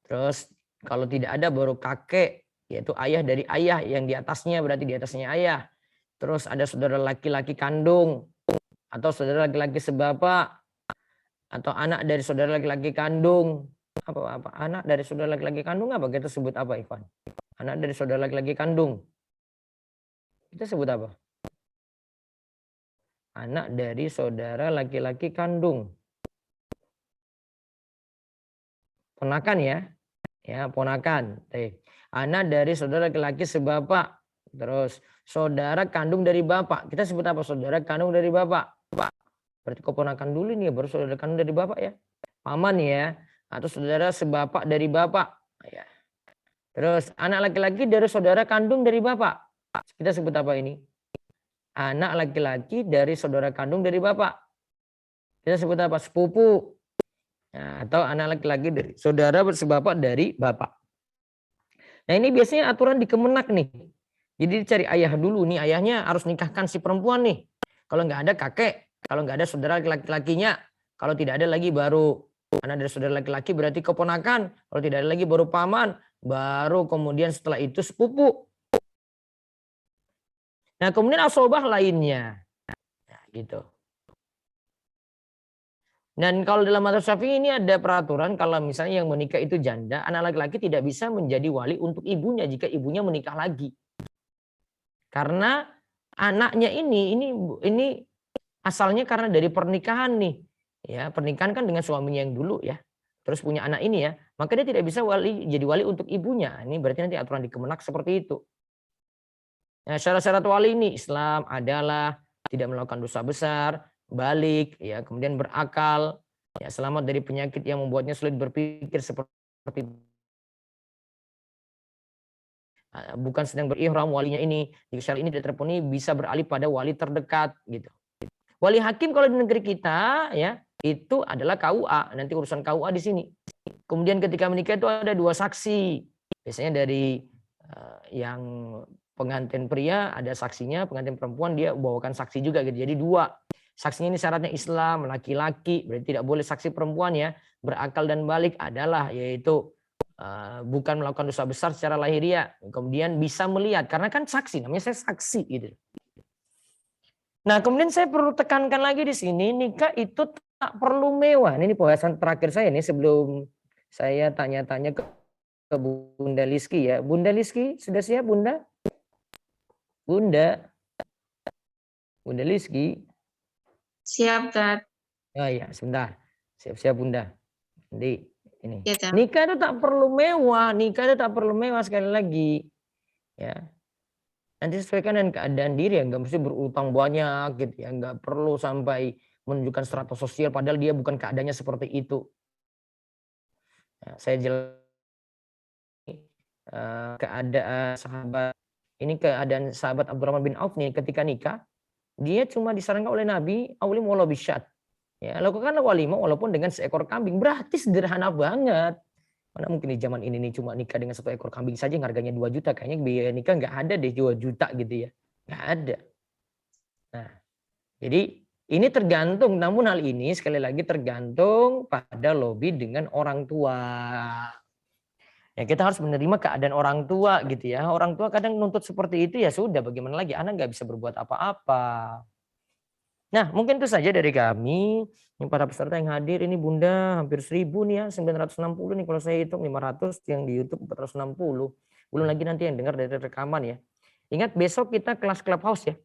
Terus kalau tidak ada baru kakek, yaitu ayah dari ayah yang di atasnya, berarti di atasnya ayah. Terus ada saudara laki-laki kandung atau saudara laki-laki sebapak atau anak dari saudara laki-laki kandung. Apa anak dari saudara laki-laki kandung apa kita sebut apa, Ivan? Anak dari saudara laki-laki kandung. Kita sebut apa? Anak dari saudara laki-laki kandung. Ponakan ya. Ya, ponakan. Anak dari saudara laki-laki sebapak. Terus saudara kandung dari bapak. Kita sebut apa? Saudara kandung dari bapak. Berarti keponakan dulu nih, baru saudara kandung dari bapak ya. Paman ya. Atau saudara sebapak dari bapak. Ya. Terus anak laki-laki dari saudara kandung dari bapak. Kita sebut apa ini? Anak laki-laki dari saudara kandung dari bapak. Kita sebut apa? Sepupu. Nah, atau anak laki-laki dari saudara bersebapak dari bapak. Nah ini biasanya aturan di Kemenak nih. Jadi cari ayah dulu nih, ayahnya harus nikahkan si perempuan nih. Kalau nggak ada kakek, kalau nggak ada saudara laki-lakinya, kalau tidak ada lagi baru anak dari saudara laki-laki berarti keponakan, kalau tidak ada lagi baru paman, baru kemudian setelah itu sepupu. Nah kemudian asobah lainnya, nah, gitu. Dan kalau dalam mazhab Syafi'i ini ada peraturan kalau misalnya yang menikah itu janda, anak laki-laki tidak bisa menjadi wali untuk ibunya jika ibunya menikah lagi. Karena anaknya ini asalnya karena dari pernikahan nih. Ya, pernikahan kan dengan suaminya yang dulu ya. Terus punya anak ini ya, maka dia tidak bisa jadi wali untuk ibunya. Ini berarti nanti aturan di Kemenak seperti itu. Nah, syarat-syarat wali ini Islam adalah tidak melakukan dosa besar, balik, ya, kemudian berakal, ya, selamat dari penyakit yang membuatnya sulit berpikir seperti bukan sedang berihram walinya ini. Jika syarat ini tidak terpenuhi bisa beralih pada wali terdekat gitu. Wali hakim kalau di negeri kita ya itu adalah KUA. Nanti urusan KUA di sini. Kemudian ketika menikah itu ada 2 saksi. Biasanya dari yang pengantin pria ada saksinya, pengantin perempuan dia bawakan saksi juga gitu. Jadi 2. Saksinya ini syaratnya Islam, laki-laki, berarti tidak boleh saksi perempuan ya. Berakal dan balik adalah yaitu bukan melakukan dosa besar secara lahiriah. Kemudian bisa melihat karena kan saksi, namanya saya saksi gitu. Nah, kemudian saya perlu tekankan lagi di sini, nikah itu tak perlu mewah. Ini pembahasan terakhir saya nih sebelum saya tanya-tanya ke Bunda Liski ya. Bunda Liski, sudah siap Bunda? Bunda? Bunda Liski? Siap, Tat. Oh iya, sebentar. Siap-siap Bunda. Nanti ini. Ya, Tat. Nikah itu tak perlu mewah, nikah itu tak perlu mewah sekali lagi. Ya. Nanti sesuaikan dengan keadaan diri ya, nggak mesti berutang banyak gitu ya, nggak perlu sampai menunjukkan strata sosial padahal dia bukan keadaannya seperti itu. Nah, saya jelas keadaan sahabat Abdurrahman bin Auf nih ketika nikah, dia cuma disarankan oleh Nabi, "Aulim walau bisyat." Ya, lakukanlah walimah walaupun dengan seekor kambing, berarti sederhana banget. Mana mungkin di zaman ini nih cuma nikah dengan 1 ekor kambing saja yang harganya 2 juta. Kayaknya biaya nikah nggak ada deh 2 juta gitu ya. Nggak ada. Nah, jadi ini tergantung, namun hal ini sekali lagi tergantung pada lobby dengan orang tua. Ya kita harus menerima keadaan orang tua gitu ya. Orang tua kadang nuntut seperti itu ya sudah bagaimana lagi, anak nggak bisa berbuat apa-apa. Nah mungkin itu saja dari kami. Ini para peserta yang hadir ini Bunda hampir 1000 nih ya, 960 nih kalau saya hitung, 500 yang di YouTube 460. Belum lagi nanti yang dengar dari rekaman ya. Ingat besok kita kelas Clubhouse ya.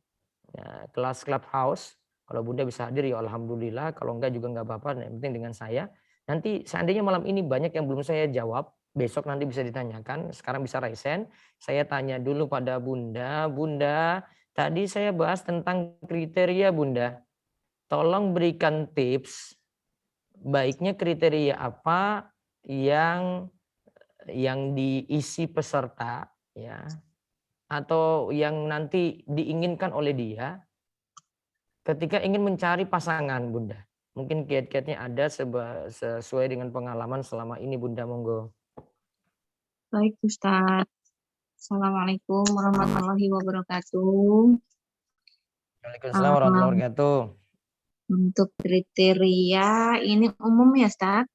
Ya, kelas Clubhouse. Kalau Bunda bisa hadir ya alhamdulillah, kalau enggak juga enggak apa-apa, yang penting dengan saya. Nanti seandainya malam ini banyak yang belum saya jawab, besok nanti bisa ditanyakan, sekarang bisa raisen. Saya tanya dulu pada Bunda, Bunda, tadi saya bahas tentang kriteria Bunda. Tolong berikan tips, baiknya kriteria apa yang diisi peserta ya, atau yang nanti diinginkan oleh dia ketika ingin mencari pasangan Bunda. Mungkin kiat-kiatnya ada sesuai dengan pengalaman selama ini Bunda, monggo. Baik, Ustaz. Assalamualaikum warahmatullahi wabarakatuh. Waalaikumsalam warahmatullahi wabarakatuh. Untuk kriteria ini umum ya, Ustaz?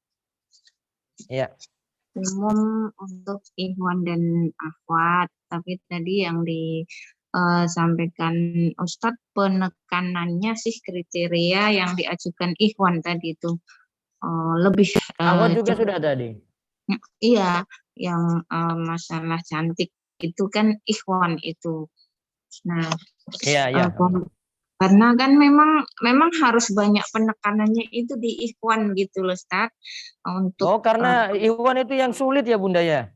Iya. Umum untuk ikhwan dan akhwat. Tapi tadi yang disampaikan Ustadz penekanannya sih kriteria yang diajukan ikhwan tadi itu lebih Akhwat juga sudah tadi. Iya, yang masalah cantik itu kan ikhwan itu. Nah, Iya, iya. karena kan memang harus banyak penekanannya itu di ikhwan gitu loh, Ustaz. Untuk Oh, karena Ikhwan itu yang sulit ya, Bunda ya?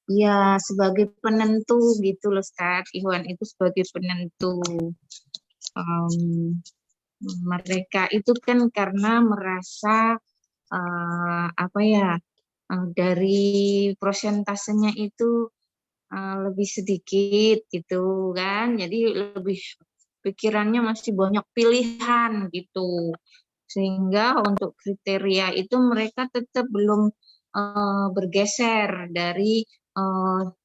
ya sebagai penentu gitu loh, Ustaz. Ikhwan itu sebagai penentu. Em, Mereka itu kan karena merasa apa ya, dari prosentasenya itu lebih sedikit gitu kan, jadi lebih pikirannya masih banyak pilihan gitu, sehingga untuk kriteria itu mereka tetap belum bergeser dari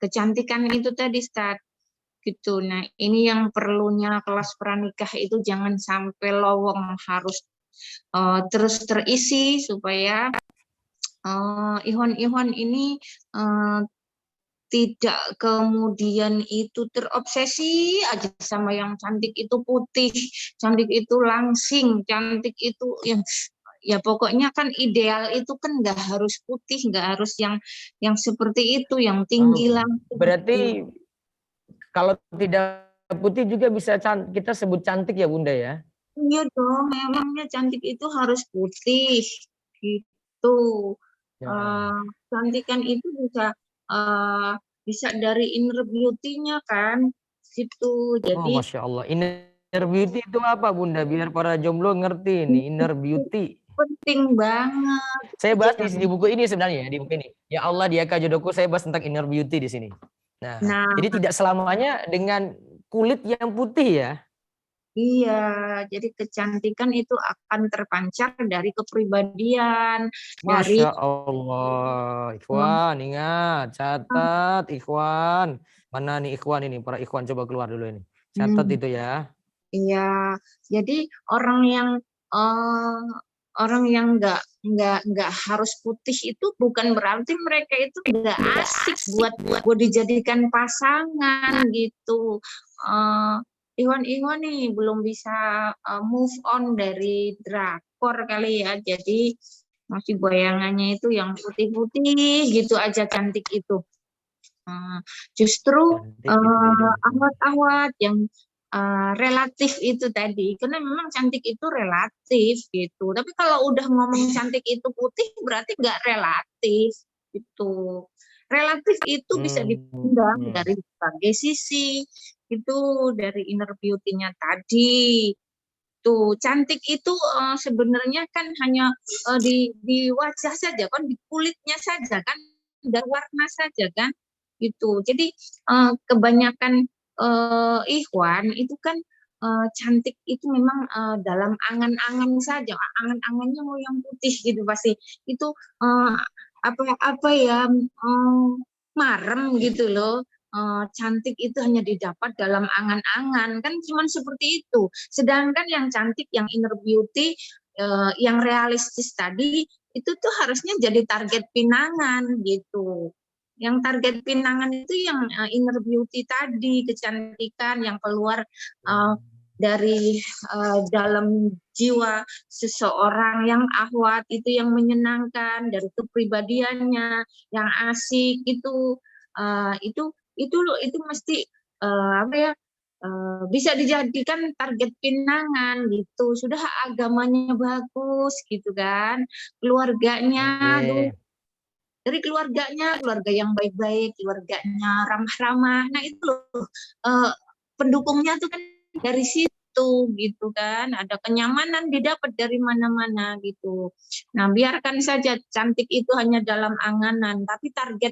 kecantikan itu tadi, Start gitu. Nah, ini yang perlunya kelas pranikah itu jangan sampai lowong, harus terus terisi supaya ikhwan-ikhwan ini eh, tidak kemudian itu terobsesi aja sama yang cantik itu putih, cantik itu langsing, cantik itu yang ya pokoknya kan ideal itu kan nggak harus putih, nggak harus yang seperti itu, yang tinggi langsing. Berarti kalau tidak putih juga bisa kita sebut cantik ya, Bunda ya? Iya dong, memangnya cantik itu harus putih gitu. Ya. Eh, Cantikan itu eh, bisa dari inner beauty-nya kan, gitu. Oh, Jadi Masya Allah. Inner beauty itu apa, Bunda? Biar para jomblo ngerti ini. Inner beauty. penting banget. Saya bahas di Jangan. buku ini sebenarnya, di buku ini. Ya Allah, di Aka Jodohku saya bahas tentang inner beauty di sini. Nah, Nah, jadi tidak selamanya dengan kulit yang putih ya. iya. Jadi kecantikan itu akan terpancar dari kepribadian, dari Masya Allah. Ikhwan, ingat. Catat, Ikhwan. Mana nih Ikhwan ini? Para Ikhwan coba keluar dulu ini. Catat hmm, itu ya. iya. Jadi eh, orang yang nggak harus putih itu bukan berarti mereka itu nggak asik buat dijadikan pasangan gitu. Eh, Iwan nih belum bisa move on dari drakor kali ya. Jadi masih bayangannya itu yang putih-putih gitu aja cantik itu. Eh, Justru Cantik itu dia. awat-awat yang relatif itu tadi, karena memang cantik itu relatif gitu. Tapi kalau udah ngomong cantik itu putih, berarti nggak relatif gitu. Relatif itu bisa dipandang Hmm. dari berbagai sisi, itu dari inner beauty-nya tadi. Tuh, cantik itu sebenarnya kan hanya di wajah saja kan, di kulitnya saja kan, dari warna saja kan, gitu. Jadi kebanyakan ikhwan itu kan cantik itu memang dalam angan-angan saja, angan-angannya mau yang putih gitu pasti. Itu eh, apa ya, marem gitu loh. Cantik itu hanya didapat dalam angan-angan kan, cuman seperti itu. Sedangkan yang cantik, yang inner beauty, yang realistis tadi itu tuh harusnya jadi target pinangan gitu. Yang target pinangan itu yang inner beauty tadi, kecantikan yang keluar dari dalam jiwa seseorang yang ahwat, itu yang menyenangkan dari kepribadiannya, yang asik itu uh, itu itu mesti apa ya, bisa dijadikan target pinangan gitu. Sudah agamanya bagus gitu kan, keluarganya, aduh, Oke. dari keluarga yang baik-baik, keluarganya ramah-ramah. Nah itu loh pendukungnya tuh kan dari situ gitu kan. Ada kenyamanan didapat dari mana-mana gitu. Nah, biarkan saja cantik itu hanya dalam anganan, tapi target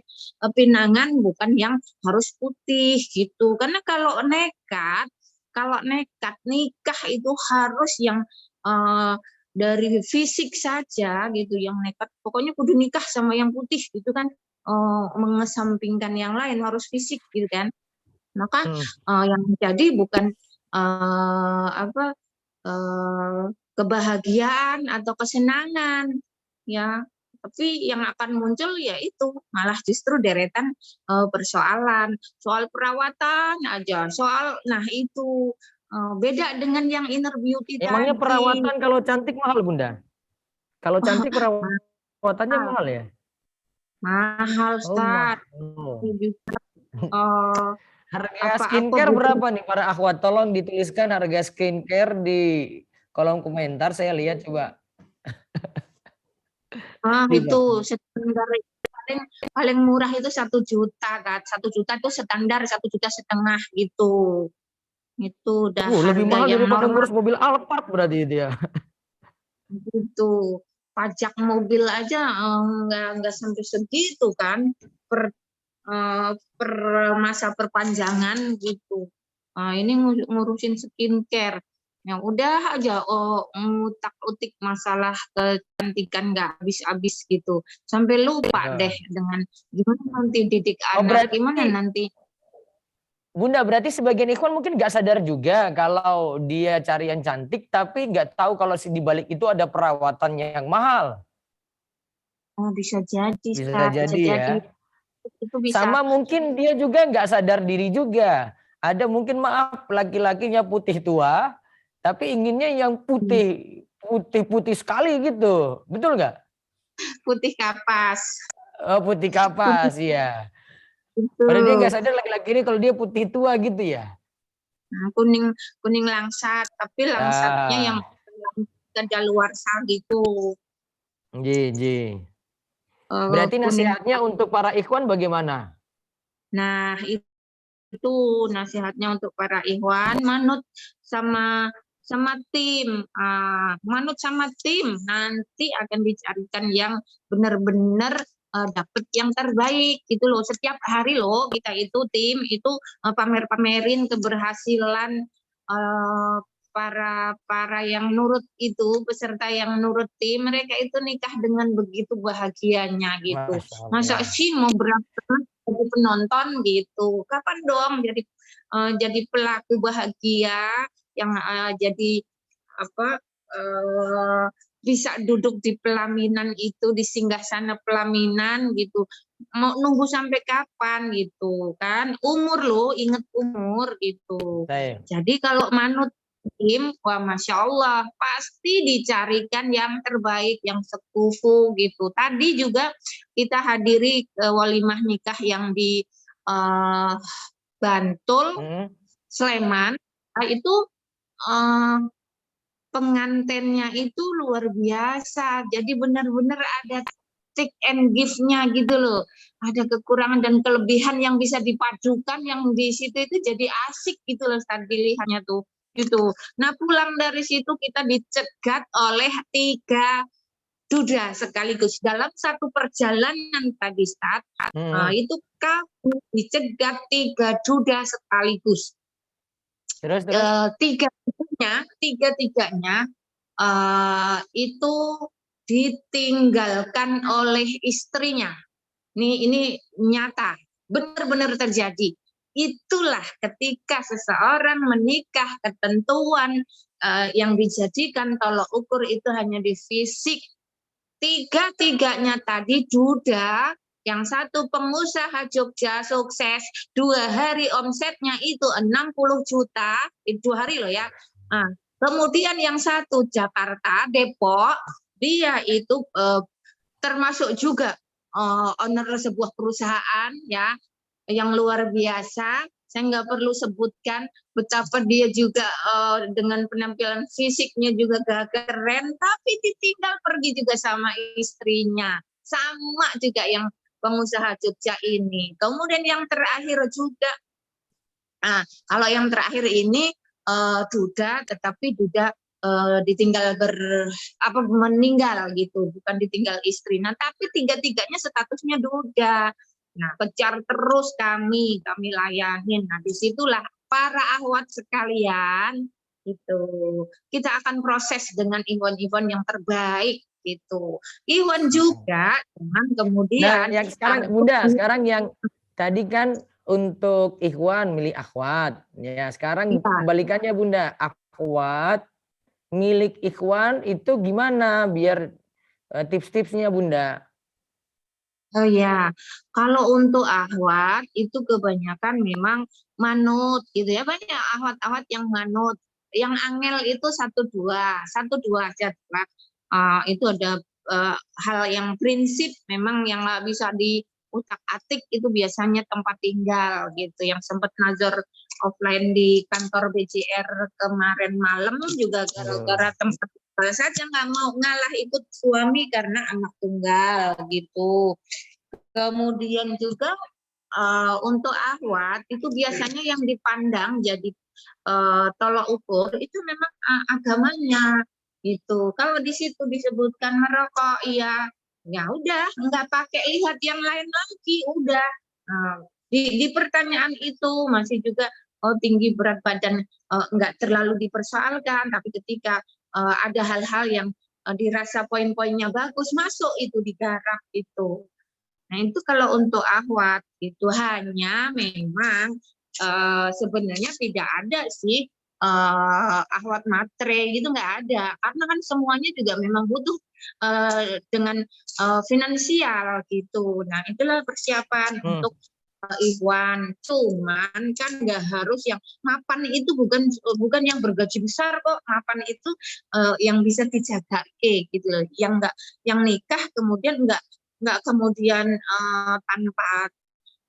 pinangan bukan yang harus putih gitu. Karena kalau nekat nikah itu harus yang uh, dari fisik saja gitu, yang nekat pokoknya kudu nikah sama yang putih gitu kan, mengesampingkan yang lain harus fisik gitu kan, maka Hmm. yang jadi bukan apa kebahagiaan atau kesenangan ya, tapi yang akan muncul yaitu malah justru deretan persoalan, soal perawatan aja, soal nah itu beda dengan yang inner beauty Emangnya tadi. perawatan kalau cantik mahal, Bunda? Kalau cantik perawatannya mahal, mahal ya? mahal Oh, Ustaz. mahal. Itu juga, Harga apa-apa skincare butuh. berapa nih para akhwat? Tolong dituliskan harga skincare di kolom komentar. Saya lihat coba di Itu bawah. standar paling paling murah itu 1 juta kan. 1 juta itu standar 1,5 juta gitu. Itu udah Lebih harga mahal yang daripada normal ngurus mobil Alphard berarti itu ya. gitu. Pajak mobil aja nggak sampai segitu kan per per masa perpanjangan gitu. Ini ngurusin skincare. Yang udah aja ngutak-utik masalah kecantikan nggak habis-habis gitu. Sampai lupa deh Ya. dengan gimana nanti didik Oh anak, gimana berarti nanti. Bunda, berarti sebagian ikhwan mungkin nggak sadar juga kalau dia cari yang cantik, tapi nggak tahu kalau di balik itu ada perawatannya yang mahal. Oh, bisa jadi, Bisa Ustaz, bisa jadi ya. jadi. Itu bisa. Sama mungkin dia juga nggak sadar diri juga. Ada mungkin maaf laki-lakinya putih tua, tapi inginnya yang putih sekali gitu. Betul nggak? Putih kapas. Oh, putih Putih kapas ya. itu. Padahal dia nggak sadar laki-laki ini kalau dia putih tua gitu ya. Nah, kuning kuning langsat, tapi langsatnya yang Ah, kadaluarsa gitu. ji, ji. Berarti Kuning. nasihatnya untuk para ikhwan bagaimana? Nah, itu nasihatnya untuk para ikhwan, manut sama sama tim, manut sama tim, nanti akan dicarikan yang benar-benar dapat yang terbaik gitu loh. Setiap hari loh kita itu tim itu pamer-pamerin keberhasilan eh, para para yang nurut itu, peserta yang nurut tim, mereka itu nikah dengan begitu bahagianya gitu. Masya Masa Allah. sih mau berapa jadi penonton gitu. Kapan dong jadi pelaku bahagia yang jadi apa uh, bisa duduk di pelaminan itu di singgasana pelaminan gitu. Mau nunggu sampai kapan gitu kan? Umur loh, inget umur gitu. Baik. Jadi kalau manut tim, wah masya Allah pasti dicarikan yang terbaik, yang sekufu gitu. Tadi juga kita hadiri walimah nikah yang di uh, Bantul, Hmm. Sleman. Itu uh, pengantennya itu luar biasa. Jadi benar-benar ada take and give-nya gitu loh. Ada kekurangan dan kelebihan yang bisa dipadukan yang di situ itu jadi asik gitu loh tadi lihatnya tuh. Gitu. Nah pulang dari situ kita dicegat oleh 3 duda sekaligus dalam satu perjalanan tadi Start. Hmm. Itu kami dicegat 3 duda sekaligus. Terus. Tiga-tiganya itu ditinggalkan oleh istrinya. Ini nyata, benar-benar terjadi. Itulah ketika seseorang menikah, ketentuan yang dijadikan tolok ukur itu hanya di fisik. Tiga-tiganya tadi duda, yang satu pengusaha Jogja sukses, 2 hari omsetnya itu 60 juta, 2 hari loh ya. Nah, kemudian yang satu Jakarta, Depok, dia itu termasuk juga owner sebuah perusahaan ya yang luar biasa. Saya nggak perlu sebutkan betapa dia juga dengan penampilan fisiknya juga gagah keren, tapi ditinggal pergi juga sama istrinya. Sama juga yang pengusaha Jogja ini. Kemudian yang terakhir juga, kalau yang terakhir ini duda, tetapi duda ditinggal meninggal gitu, bukan ditinggal istri. Nah, tapi tiga-tiganya statusnya duda. Nah, kejar terus kami layanin. Nah, disitulah para ahwat sekalian itu kita akan proses dengan Iwan-Iwan yang terbaik gitu. Iwan juga dengan Nah, kemudian yang sekarang Bunda, sekarang yang tadi kan untuk ikhwan milik akhwat. Ya, sekarang ya, kebalikannya Bunda, akhwat milik ikhwan itu gimana biar tips-tipsnya Bunda? oh ya, kalau untuk ahwat itu kebanyakan memang manut gitu ya, banyak ahwat-ahwat yang manut. Yang angel itu satu dua aja. Itu ada hal yang prinsip memang yang nggak bisa utak-atik itu biasanya tempat tinggal gitu. Yang sempat nazar offline di kantor BJR kemarin malam juga gara-gara tempat tinggal saja nggak mau ngalah ikut suami karena anak tunggal gitu. Kemudian juga untuk ahwat itu biasanya yang dipandang jadi tolok ukur itu memang agamanya gitu. Kalau di situ disebutkan merokok, iya, ya udah nggak pakai lihat yang lain lagi, udah. Di pertanyaan itu masih juga tinggi berat badan nggak terlalu dipersoalkan, tapi ketika ada hal-hal yang dirasa poin-poinnya bagus masuk itu digarap itu. Nah itu kalau untuk ahwat itu hanya memang sebenarnya tidak ada sih ahwat matre gitu, nggak ada, karena kan semuanya juga memang butuh dengan finansial gitu. Nah itulah persiapan untuk Ikhwan. Cuman kan nggak harus yang mapan itu bukan yang bergaji besar kok. Mapan itu yang bisa dijaga gitu loh. Yang nikah kemudian nggak kemudian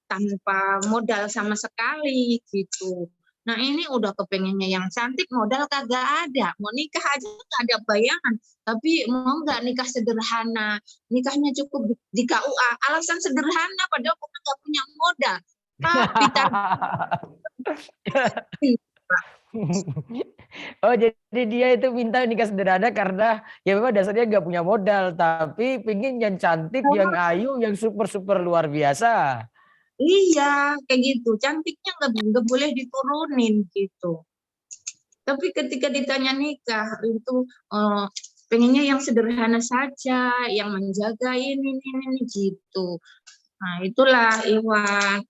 tanpa modal sama sekali gitu. Nah ini udah kepengennya yang cantik, modal kagak ada. Mau nikah aja nggak ada bayangan. Tapi mau nggak nikah sederhana, nikahnya cukup di KUA. Alasan sederhana padahal kita nggak punya modal. Tapi Oh, jadi dia itu minta nikah sederhana karena ya memang dasarnya nggak punya modal, tapi pingin yang cantik, yang ayu, yang super luar biasa. iya, kayak gitu. Cantiknya nggak boleh diturunin gitu. Tapi ketika ditanya nikah itu pengennya yang sederhana saja, yang menjaga ini gitu. Nah itulah Iwan.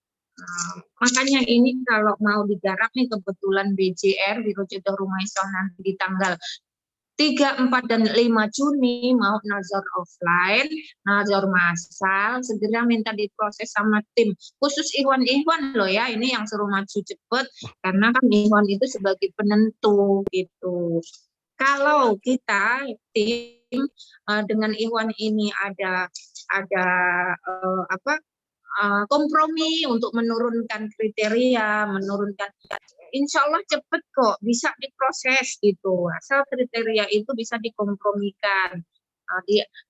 Makanya ini kalau mau digarap nih kebetulan BJR Biro Jodoh Rumaiso nanti di tanggal 3, 4, dan 5 Juni mau nazar offline, nazar massal, segera minta diproses sama tim. Khusus Ikhwan loh ya, ini yang suruh maju cepet, karena kan Ikhwan itu sebagai penentu gitu. Kalau kita tim dengan Ikhwan ini ada kompromi untuk menurunkan kriteria, insya Allah cepet kok, bisa diproses gitu. Asal kriteria itu bisa dikompromikan.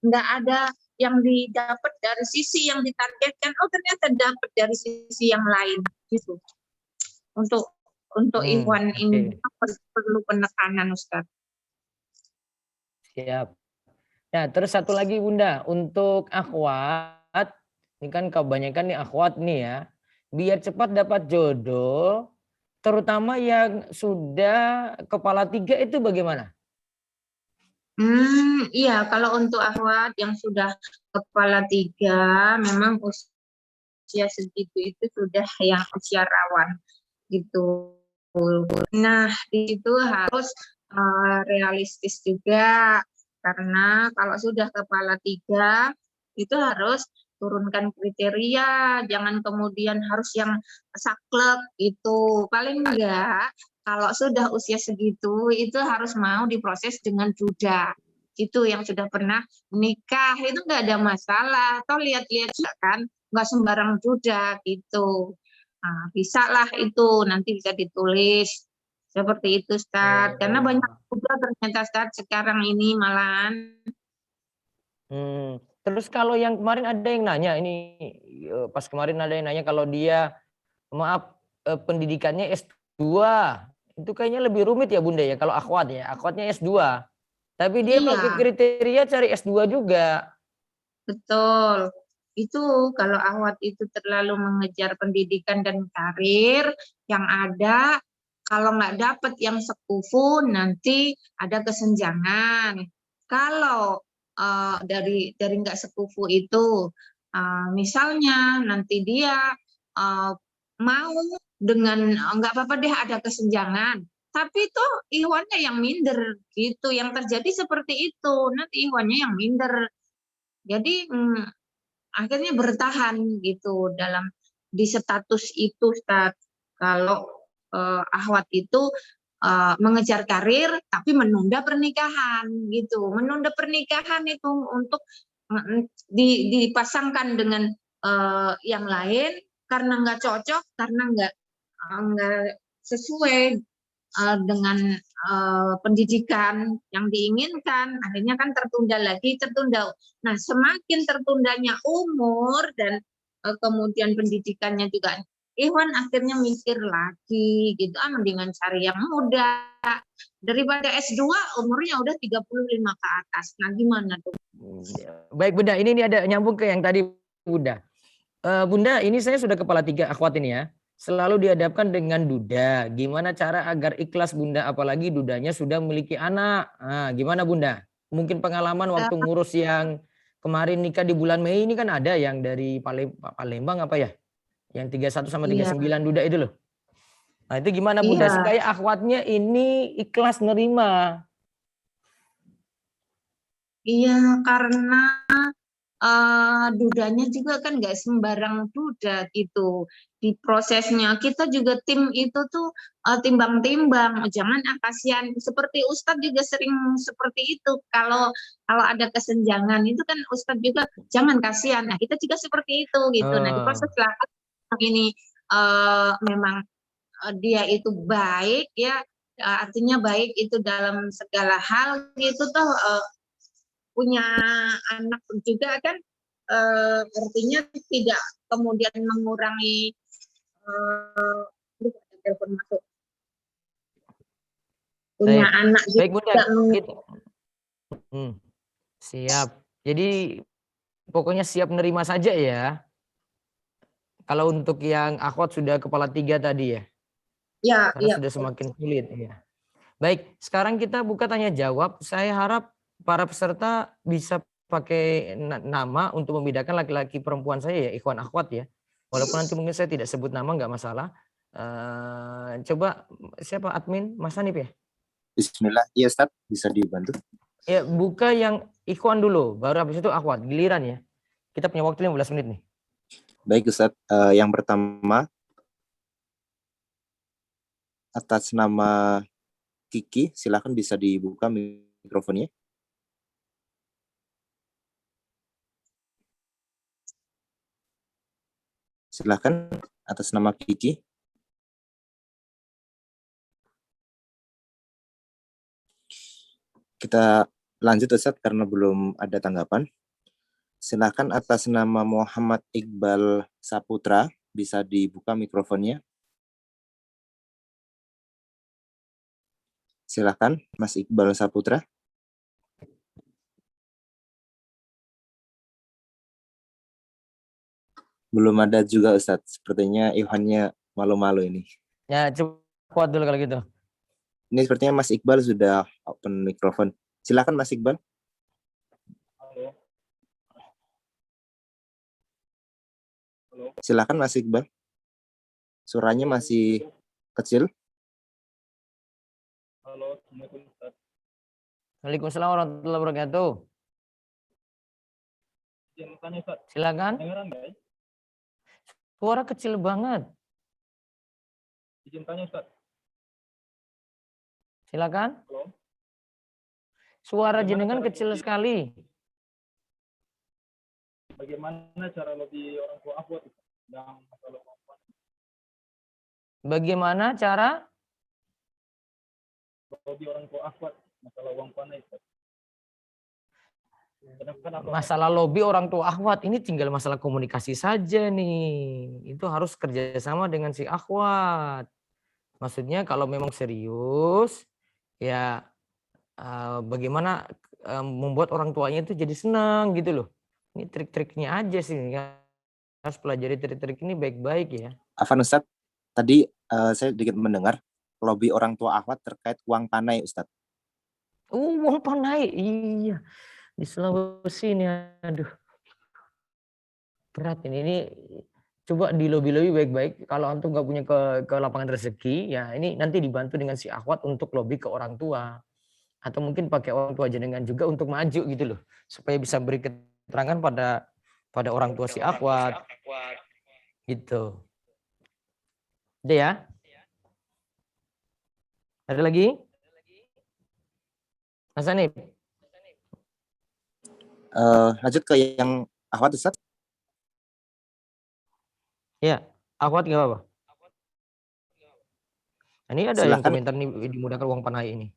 Nggak ada yang didapat dari sisi yang ditargetkan, ternyata dapat dari sisi yang lain gitu. Untuk Ikhwan ini perlu penekanan, Ustaz. Siap. Nah, terus satu lagi Bunda, untuk akhwat, ini kan kebanyakan nih akhwat nih ya, biar cepat dapat jodoh, terutama yang sudah kepala 3 itu bagaimana? Iya, kalau untuk akhwat yang sudah kepala 3, memang usia segitu itu sudah yang usia rawan gitu. Nah, di situ harus realistis juga, karena kalau sudah kepala 3 itu harus turunkan kriteria, jangan kemudian harus yang saklek itu. Paling enggak kalau sudah usia segitu itu harus mau diproses dengan duda. Itu yang sudah pernah menikah itu enggak ada masalah. Toh lihat-lihat juga kan, enggak sembarang duda gitu. Nah, bisa lah itu nanti bisa ditulis seperti itu, Ustaz. Karena banyak juga ternyata, Ustaz, sekarang ini malahan. Terus kalau yang kemarin ada yang nanya ini, pas kemarin ada yang nanya kalau dia maaf pendidikannya S2, itu kayaknya lebih rumit ya Bunda ya kalau akhwat ya, akhwatnya S2. Tapi dia pakai Iya, kriteria cari S2 juga. betul. Itu kalau ahwat itu terlalu mengejar pendidikan dan karir, yang ada kalau nggak dapat yang sekufu nanti ada kesenjangan. Kalau dari nggak sekufu itu, misalnya nanti dia mau dengan nggak apa-apa deh ada kesenjangan, tapi itu Ikhwannya yang minder gitu. Yang terjadi seperti itu, nanti Ikhwannya yang minder. Jadi akhirnya bertahan gitu di status itu, Ustaz. Kalau ahwat itu mengejar karir tapi menunda pernikahan gitu. Menunda pernikahan itu untuk dipasangkan dengan yang lain karena nggak cocok, karena nggak sesuai dengan pendidikan yang diinginkan, akhirnya kan tertunda lagi, tertunda. Nah, semakin tertundanya umur dan kemudian pendidikannya juga, Ikhwan akhirnya mikir lagi gitu, mendingan cari yang muda daripada S2 umurnya udah 35 ke atas. Nah, gimana tuh? Baik Bunda, ini ada nyambung ke yang tadi Bunda. Bunda, ini saya sudah kepala 3 akhwat ini ya. Selalu dihadapkan dengan duda. Gimana cara agar ikhlas Bunda? Apalagi dudanya sudah memiliki anak. Nah, gimana Bunda? Mungkin pengalaman waktu ngurus yang kemarin nikah di bulan Mei ini kan ada yang dari Palembang apa ya? Yang 31 sama 39 duda itu loh. Nah itu gimana Bunda? Iya. Supaya akhwatnya ini ikhlas nerima. Iya, karena dudanya juga kan nggak sembarang duda gitu. Di prosesnya kita juga tim itu tuh timbang-timbang. Jangan kasihan. Seperti Ustadz juga sering seperti itu. Kalau kalau ada kesenjangan itu kan Ustadz juga jangan kasihan. Nah kita juga seperti itu gitu. Nah di proses lah ini memang dia itu baik ya. Artinya baik itu dalam segala hal gitu toh. Punya anak juga kan artinya tidak kemudian mengurangi telepon masuk punya Baik. anak Baik Bunda. juga Gitu. Siap. Jadi pokoknya siap menerima saja ya. Kalau untuk yang akhwat sudah kepala 3 tadi ya. ya Karena ya sudah semakin sulit ya. Baik, sekarang kita buka tanya jawab. Saya harap para peserta bisa pakai nama untuk membedakan laki-laki perempuan saya ya, ikhwan akhwat ya. Walaupun nanti mungkin saya tidak sebut nama nggak masalah. Coba siapa admin? Mas Hanif ya? Bismillah, iya Ustaz, bisa dibantu. Ya, buka yang ikhwan dulu, baru habis itu akhwat, giliran ya. Kita punya waktu 15 menit nih. Baik Ustaz, yang pertama atas nama Kiki, silakan bisa dibuka mikrofonnya. Silakan atas nama Kiki. Kita lanjut Ustaz karena belum ada tanggapan. Silakan atas nama Muhammad Iqbal Saputra, bisa dibuka mikrofonnya. Silakan Mas Iqbal Saputra. Belum ada juga Ustadz, sepertinya Iwannya malu-malu ini. Ya, coba dulu kalau gitu. Ini sepertinya Mas Iqbal sudah open mikrofon. Silakan Mas Iqbal. Halo. Halo. Silakan Mas Iqbal. Suaranya masih kecil. Halo, Assalamualaikum Ustaz. Waalaikumsalam warahmatullahi wabarakatuh. Silakan. Dengeran nggak ya? Suara kecil banget. Izin tanya Ustaz. Silakan. Halo. Suara Bagaimana jenengan cara kecil lebih- sekali. Bagaimana cara lebih orang tua akhwat yang masalah perempuan? Bagaimana cara Lebih orang tua akhwat masalah uang panai Ustaz. masalah lobby orang tua akhwat ini tinggal masalah komunikasi saja nih. Itu harus kerjasama dengan si akhwat. Maksudnya kalau memang serius ya bagaimana membuat orang tuanya itu jadi senang gitu loh. Ini trik-triknya aja sih. Harus pelajari trik-trik ini baik-baik ya. Afan Ustadz, tadi saya sedikit mendengar lobby orang tua akhwat terkait uang panai Ustadz. Uang panai, iya. Di Sulawesi ini, aduh. Berat ini coba di lobby-lobby baik-baik. Kalau antum nggak punya ke lapangan rezeki, ya ini nanti dibantu dengan si akhwat untuk lobby ke orang tua. Atau mungkin pakai orang tua jenengan juga untuk maju gitu loh. Supaya bisa beri keterangan pada orang tua si akhwat. Gitu. Udah ya? Ada lagi? Mas Hanif? Lanjut ke yang akhwat Ustadz. Ya, akhwat nggak apa-apa. Ini ada yang Silakan. komentar nih, dimudahkan uang panai ini.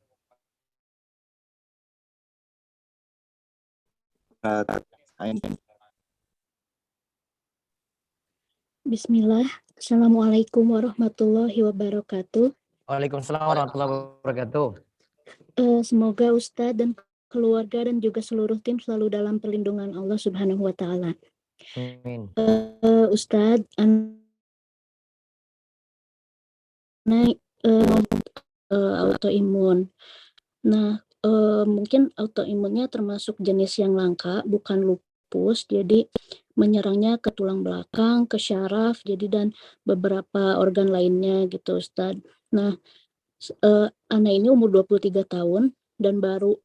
Bismillah. Assalamualaikum warahmatullahi wabarakatuh. Waalaikumsalam warahmatullahi wabarakatuh. Semoga Ustadz dan keluarga dan juga seluruh tim selalu dalam perlindungan Allah Subhanahu wa Ta'ala. Amin. Ustadz, autoimun. Nah, mungkin autoimunnya termasuk jenis yang langka, bukan lupus. Jadi menyerangnya ke tulang belakang, ke syaraf, jadi dan beberapa organ lainnya gitu, Ustadz. Nah, anak ini umur 23 tahun dan baru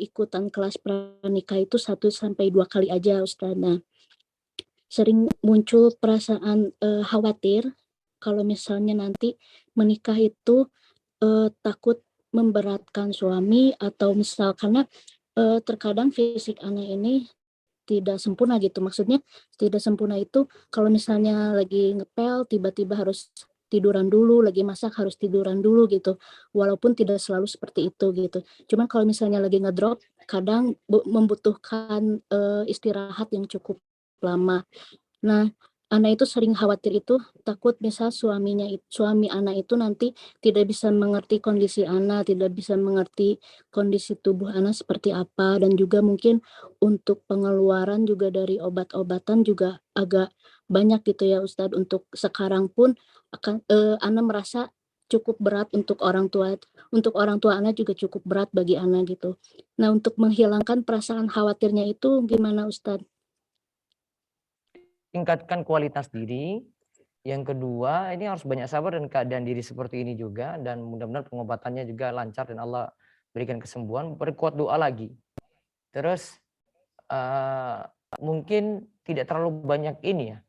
ikutan kelas pranikah itu 1-2 kali aja, Ustadz. Nah, sering muncul perasaan khawatir kalau misalnya nanti menikah itu takut memberatkan suami, atau misal karena terkadang fisik anak ini tidak sempurna gitu. Maksudnya tidak sempurna itu kalau misalnya lagi ngepel tiba-tiba harus tiduran dulu, lagi masak harus tiduran dulu gitu. Walaupun tidak selalu seperti itu gitu. Cuman kalau misalnya lagi ngedrop kadang membutuhkan istirahat yang cukup lama. Nah, anak itu sering khawatir itu, takut misal suami anak itu nanti tidak bisa mengerti kondisi anak, tidak bisa mengerti kondisi tubuh anak seperti apa, dan juga mungkin untuk pengeluaran juga dari obat-obatan juga agak banyak gitu ya Ustadz. Untuk sekarang pun anak merasa cukup berat untuk orang tua anak juga cukup berat bagi anak gitu. Nah, untuk menghilangkan perasaan khawatirnya itu gimana Ustadz? Tingkatkan kualitas diri. Yang kedua, ini harus banyak sabar dan keadaan diri seperti ini juga, dan mudah-mudahan pengobatannya juga lancar dan Allah berikan kesembuhan. Perkuat doa lagi. Terus mungkin tidak terlalu banyak ini ya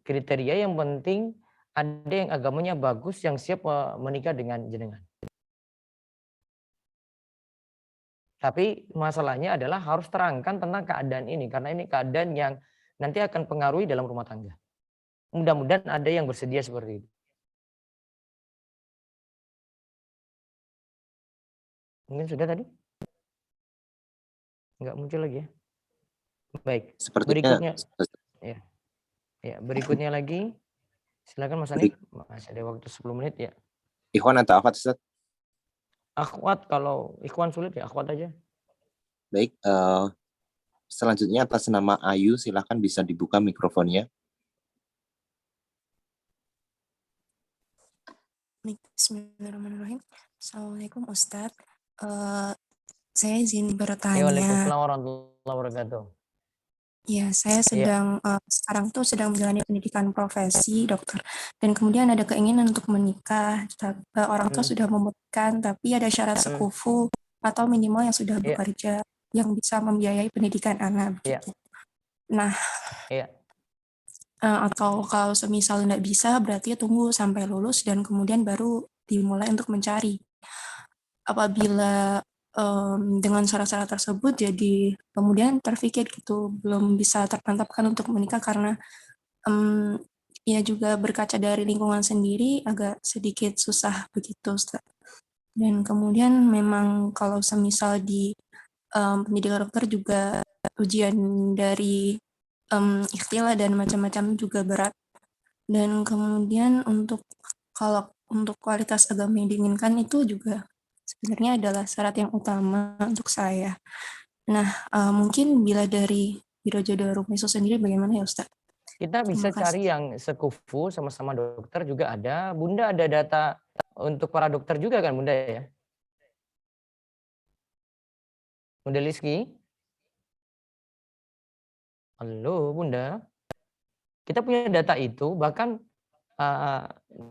kriteria, yang penting ada yang agamanya bagus yang siap menikah dengan jenengan. Tapi masalahnya adalah harus terangkan tentang keadaan ini, karena ini keadaan yang nanti akan pengaruhi dalam rumah tangga. Mudah-mudahan ada yang bersedia seperti itu. Mungkin sudah tadi? Enggak muncul lagi ya? Baik. Sepertinya Berikutnya. Ya, berikutnya lagi. Silakan Mas Hanif. Masih ada waktu 10 menit ya. Ikhwan atau akhwat, Ustaz? Akhwat, kalau ikhwan sulit ya akhwat aja. Baik, selanjutnya atas nama Ayu, silakan bisa dibuka mikrofonnya. Bismillahirrahmanirrahim. Assalamualaikum Ustadz. Saya izin bertanya. Waalaikumsalam warahmatullahi wabarakatuh. Ya, saya sedang sekarang tuh sedang menjalani pendidikan profesi dokter, dan kemudian ada keinginan untuk menikah. Orang tua sudah memutuskan, tapi ada syarat sekufu atau minimal yang sudah bekerja yang bisa membiayai pendidikan anak. Begitu. Nah, atau kalau semisal nggak bisa, berarti tunggu sampai lulus dan kemudian baru dimulai untuk mencari. Apabila dengan syarat-syarat tersebut, jadi kemudian terpikir gitu, belum bisa termantapkan untuk menikah karena ya juga berkaca dari lingkungan sendiri agak sedikit susah begitu, Ustaz. Dan kemudian memang kalau semisal di pendidikan dokter juga ujian dari ikhtilat dan macam-macam juga berat. Dan kemudian kalau untuk kualitas agama yang diinginkan itu juga sebenarnya adalah syarat yang utama untuk saya. Nah, mungkin bila dari Biro Jodoh Rumeso sendiri bagaimana ya Ustaz? Kita bisa cari yang sekufu, sama-sama dokter juga ada. Bunda ada data untuk para dokter juga kan Bunda ya? Bunda Liski? Halo Bunda? Kita punya data itu, bahkan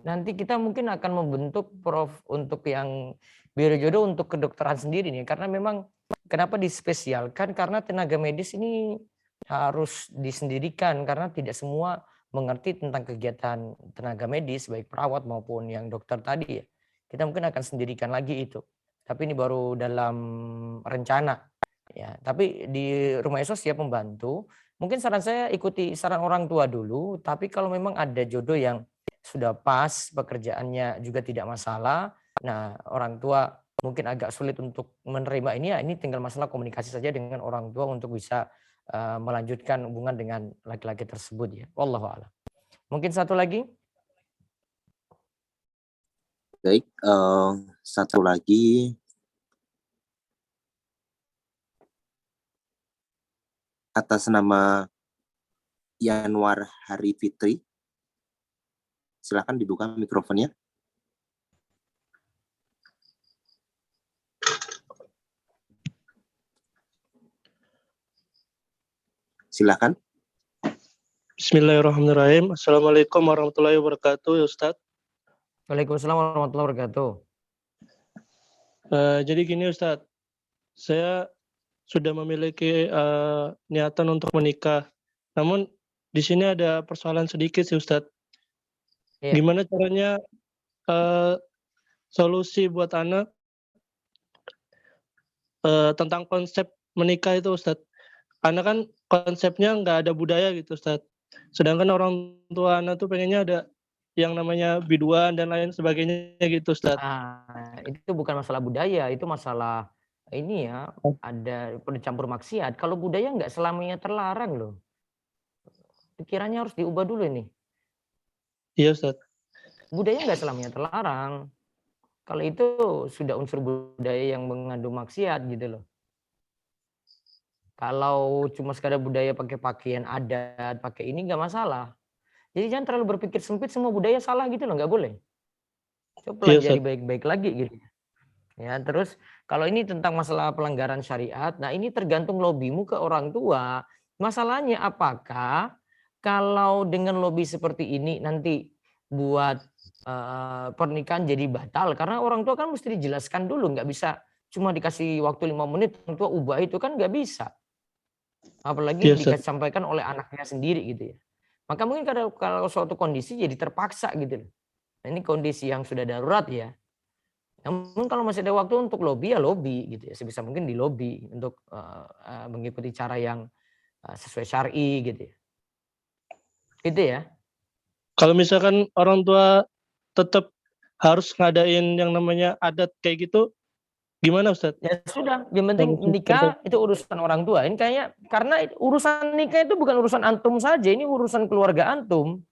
nanti kita mungkin akan membentuk prof untuk yang Biro Jodoh untuk kedokteran sendiri nih, karena memang kenapa dispesialkan, karena tenaga medis ini harus disendirikan karena tidak semua mengerti tentang kegiatan tenaga medis, baik perawat maupun yang dokter tadi ya. Kita mungkin akan sendirikan lagi itu, tapi ini baru dalam rencana ya. Tapi di Rumah Esos siap membantu, Mungkin saran saya ikuti saran orang tua dulu, tapi kalau memang ada jodoh yang sudah pas, pekerjaannya juga tidak masalah, nah orang tua mungkin agak sulit untuk menerima ini, ya ini tinggal masalah komunikasi saja dengan orang tua untuk bisa melanjutkan hubungan dengan laki-laki tersebut ya. Wallahu a'lam. Mungkin satu lagi? Baik, satu lagi. Atas nama Yanwar Hari Fitri. Silakan dibuka mikrofonnya. Silakan. Bismillahirrahmanirrahim. Assalamualaikum warahmatullahi wabarakatuh, ya Ustadz. Waalaikumsalam warahmatullahi wabarakatuh. Jadi gini Ustadz, saya sudah memiliki niatan untuk menikah. Namun di sini ada persoalan sedikit sih Ustadz. Iya. Gimana caranya solusi buat anak tentang konsep menikah itu Ustadz. Karena kan konsepnya nggak ada budaya gitu Ustadz. Sedangkan orang tua anak tuh pengennya ada yang namanya biduan dan lain sebagainya gitu Ustadz. Itu bukan masalah budaya, itu masalah ini ya, ada campur maksiat. Kalau budaya nggak selamanya terlarang loh. Pikirannya harus diubah dulu ini. Iya Ustadz. Budaya nggak selamanya terlarang. Kalau itu sudah unsur budaya yang mengandung maksiat gitu loh. Kalau cuma sekadar budaya pakai pakaian adat, pakai ini nggak masalah. Jadi jangan terlalu berpikir sempit, semua budaya salah gitu loh, nggak boleh. Coba pelajari baik-baik lagi gitu. Ya, terus kalau ini tentang masalah pelanggaran syariat, nah ini tergantung lobimu ke orang tua. Masalahnya apakah kalau dengan lobby seperti ini nanti buat pernikahan jadi batal? Karena orang tua kan mesti dijelaskan dulu, nggak bisa cuma dikasih waktu 5 menit, orang tua ubah itu kan nggak bisa. Apalagi disampaikan oleh anaknya sendiri gitu ya. Maka mungkin kalau suatu kondisi jadi terpaksa gitu loh. Nah, ini kondisi yang sudah darurat ya. Namun kalau masih ada waktu untuk lobby ya lobby gitu ya. Sebisa mungkin di lobby untuk mengikuti cara yang sesuai syar'i gitu ya. Gitu ya. Kalau misalkan orang tua tetap harus ngadain yang namanya adat kayak gitu, gimana Ustadz? Ya sudah, yang penting nikah itu urusan orang tua. Ini kayaknya karena urusan nikah itu bukan urusan antum saja, ini urusan keluarga antum.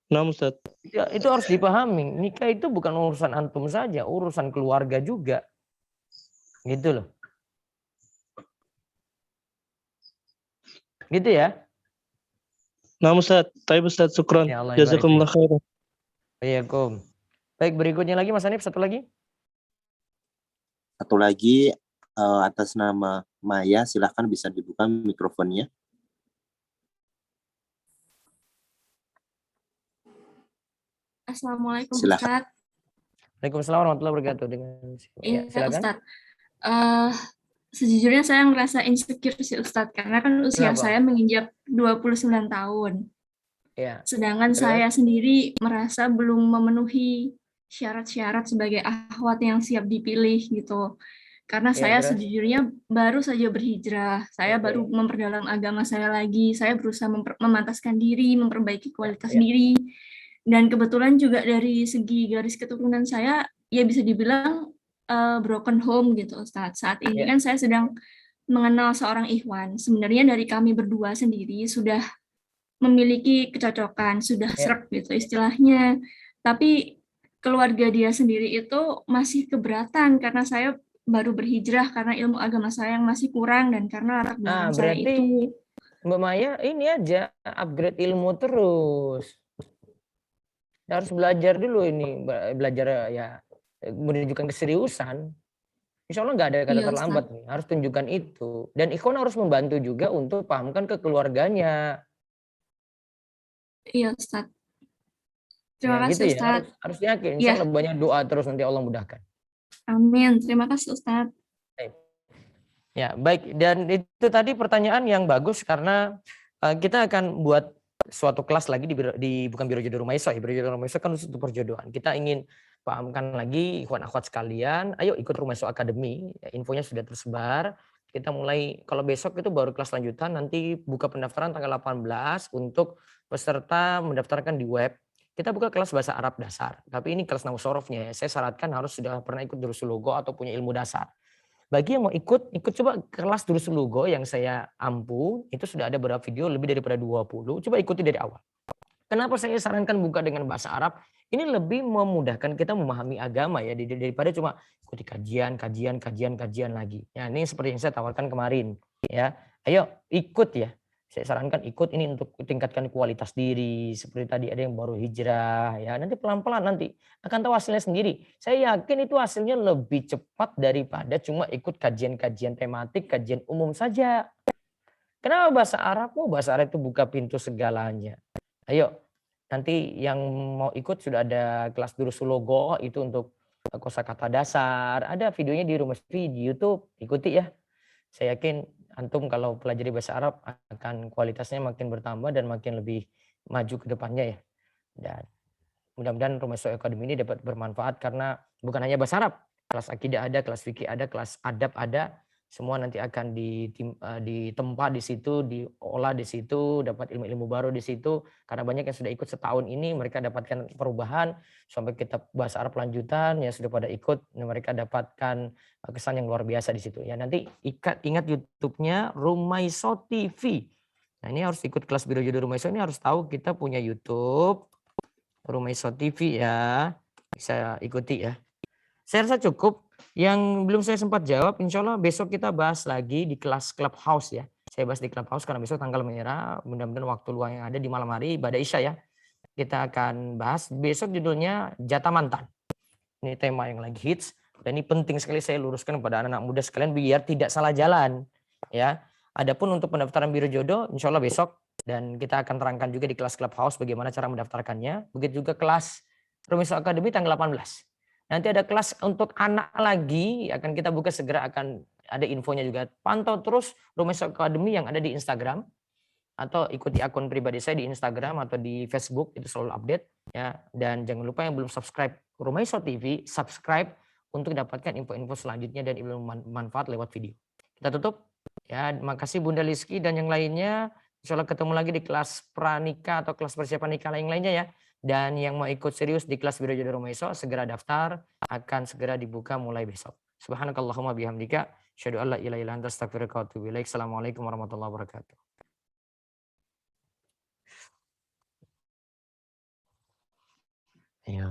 Nah Ustadz. Itu harus dipahami. Nikah itu bukan urusan antum saja, urusan keluarga juga. Gitu loh. Gitu ya. Nah Ustadz, taib Ustadz, syukran. Ya Allah, Jazakumullah khairan. Waalaikumsalam. Baik, berikutnya lagi Mas Hanif, satu lagi. Satu lagi atas nama Maya, silahkan bisa dibuka mikrofonnya. Assalamualaikum Silakan. Ustadz. Waalaikumsalam warahmatullahi wabarakatuh. Iya silakan. Ustadz. Sejujurnya saya ngerasa insecure sih Ustadz, karena kan usia saya menginjak 29 tahun. Ya. Sedangkan saya sendiri merasa belum memenuhi syarat-syarat sebagai akhwat yang siap dipilih gitu. Karena saya sejujurnya baru saja berhijrah, saya baru memperdalam agama saya lagi, saya berusaha memantaskan diri, memperbaiki kualitas diri. Dan kebetulan juga dari segi garis keturunan saya, ya bisa dibilang broken home gitu Ustadz. Saat ini kan saya sedang mengenal seorang ikhwan. Sebenarnya dari kami berdua sendiri sudah memiliki kecocokan, sudah srek gitu istilahnya. Tapi keluarga dia sendiri itu masih keberatan karena saya baru berhijrah, karena ilmu agama saya yang masih kurang dan karena latar belakang saya itu. Mbak Maya ini aja upgrade ilmu terus. Harus belajar dulu ini, belajar ya menunjukkan keseriusan. Insya Allah nggak ada kata terlambat nih, harus tunjukkan itu. Dan ikhwan harus membantu juga untuk pahamkan ke keluarganya. Iya Ustadz. Terima kasih gitu Ustadz. Ya, harus yakin, insya Allah banyak doa terus nanti Allah mudahkan. Amin, terima kasih Ustadz. Ya baik, dan itu tadi pertanyaan yang bagus karena kita akan buat suatu kelas lagi di bukan Biro Jodoh Rumaiso ya, Biro Jodoh Rumaiso kan untuk perjodohan. Kita ingin pahamkan lagi ikhwan akhwat sekalian, ayo ikut Rumaiso Academy, infonya sudah tersebar. Kita mulai, kalau besok itu baru kelas lanjutan, nanti buka pendaftaran tanggal 18 untuk peserta mendaftarkan di web. Kita buka kelas bahasa Arab dasar, tapi ini kelas nahwu sorofnya ya. Saya syaratkan harus sudah pernah ikut Durusul Lugho atau punya ilmu dasar. Bagi yang mau ikut coba kelas Durusul Lugho yang saya ampu, itu sudah ada beberapa video lebih daripada 20. Coba ikuti dari awal. Kenapa saya sarankan buka dengan bahasa Arab? Ini lebih memudahkan kita memahami agama ya daripada cuma ikuti kajian lagi. Ya, ini seperti yang saya tawarkan kemarin ya. Ayo ikut ya. Saya sarankan ikut ini untuk tingkatkan kualitas diri. Seperti tadi ada yang baru hijrah ya. Nanti pelan-pelan nanti akan tahu hasilnya sendiri. Saya yakin itu hasilnya lebih cepat daripada cuma ikut kajian-kajian tematik, kajian umum saja. Kenapa bahasa Arab? Oh, bahasa Arab itu buka pintu segalanya. Ayo, nanti yang mau ikut sudah ada kelas Durusul Lugho itu untuk kosakata dasar. Ada videonya di Rumah TV di YouTube, ikuti ya. Saya yakin antum kalau pelajari bahasa Arab akan kualitasnya makin bertambah dan makin lebih maju ke depannya ya. Dan mudah-mudahan Rumah Islam Academy ini dapat bermanfaat karena bukan hanya bahasa Arab, kelas akidah ada, kelas fikih ada, kelas adab ada. Semua nanti akan ditempa di situ, diolah di situ, dapat ilmu-ilmu baru di situ. Karena banyak yang sudah ikut setahun ini, mereka dapatkan perubahan sampai kitab bahasa Arab lanjutan yang sudah pada ikut, mereka dapatkan kesan yang luar biasa di situ. Ya nanti ingat YouTube-nya Rumaiso TV. Nah ini harus ikut kelas Biro Jodoh Rumaiso, ini harus tahu kita punya YouTube Rumaiso TV ya, bisa ikuti ya. Saya rasa cukup. Yang belum saya sempat jawab, insya Allah besok kita bahas lagi di kelas Clubhouse ya. Saya bahas di Clubhouse karena besok tanggal merah, mudah-mudahan waktu luang yang ada di malam hari, ibadah Isya ya. Kita akan bahas, besok judulnya Jatah Mantan. Ini tema yang lagi hits, dan ini penting sekali saya luruskan kepada anak-anak muda sekalian biar tidak salah jalan. Ya. Adapun untuk pendaftaran Biro Jodoh, insya Allah besok, dan kita akan terangkan juga di kelas Clubhouse bagaimana cara mendaftarkannya. Begitu juga kelas Rumah Islam Academy tanggal 18. Nanti ada kelas untuk anak lagi, akan kita buka segera, akan ada infonya juga. Pantau terus Rumah Islam Academy yang ada di Instagram, atau ikuti akun pribadi saya di Instagram atau di Facebook, itu selalu update ya. Dan jangan lupa yang belum subscribe Rumaiso TV, subscribe untuk dapatkan info-info selanjutnya dan ilmu manfaat lewat video. Kita tutup ya. Makasih Bunda Liski dan yang lainnya. Insya Allah ketemu lagi di kelas pranikah atau kelas persiapan nikah lainnya ya. Dan yang mau ikut serius di kelas Biro Jodoh Rumaiso, segera daftar, akan segera dibuka mulai besok. Subhanakallahumma bihamdika, asyhadu an la ilaha illa anta, astaghfiruka wa atubu ilaik. Assalamualaikum warahmatullahi wabarakatuh. Ya,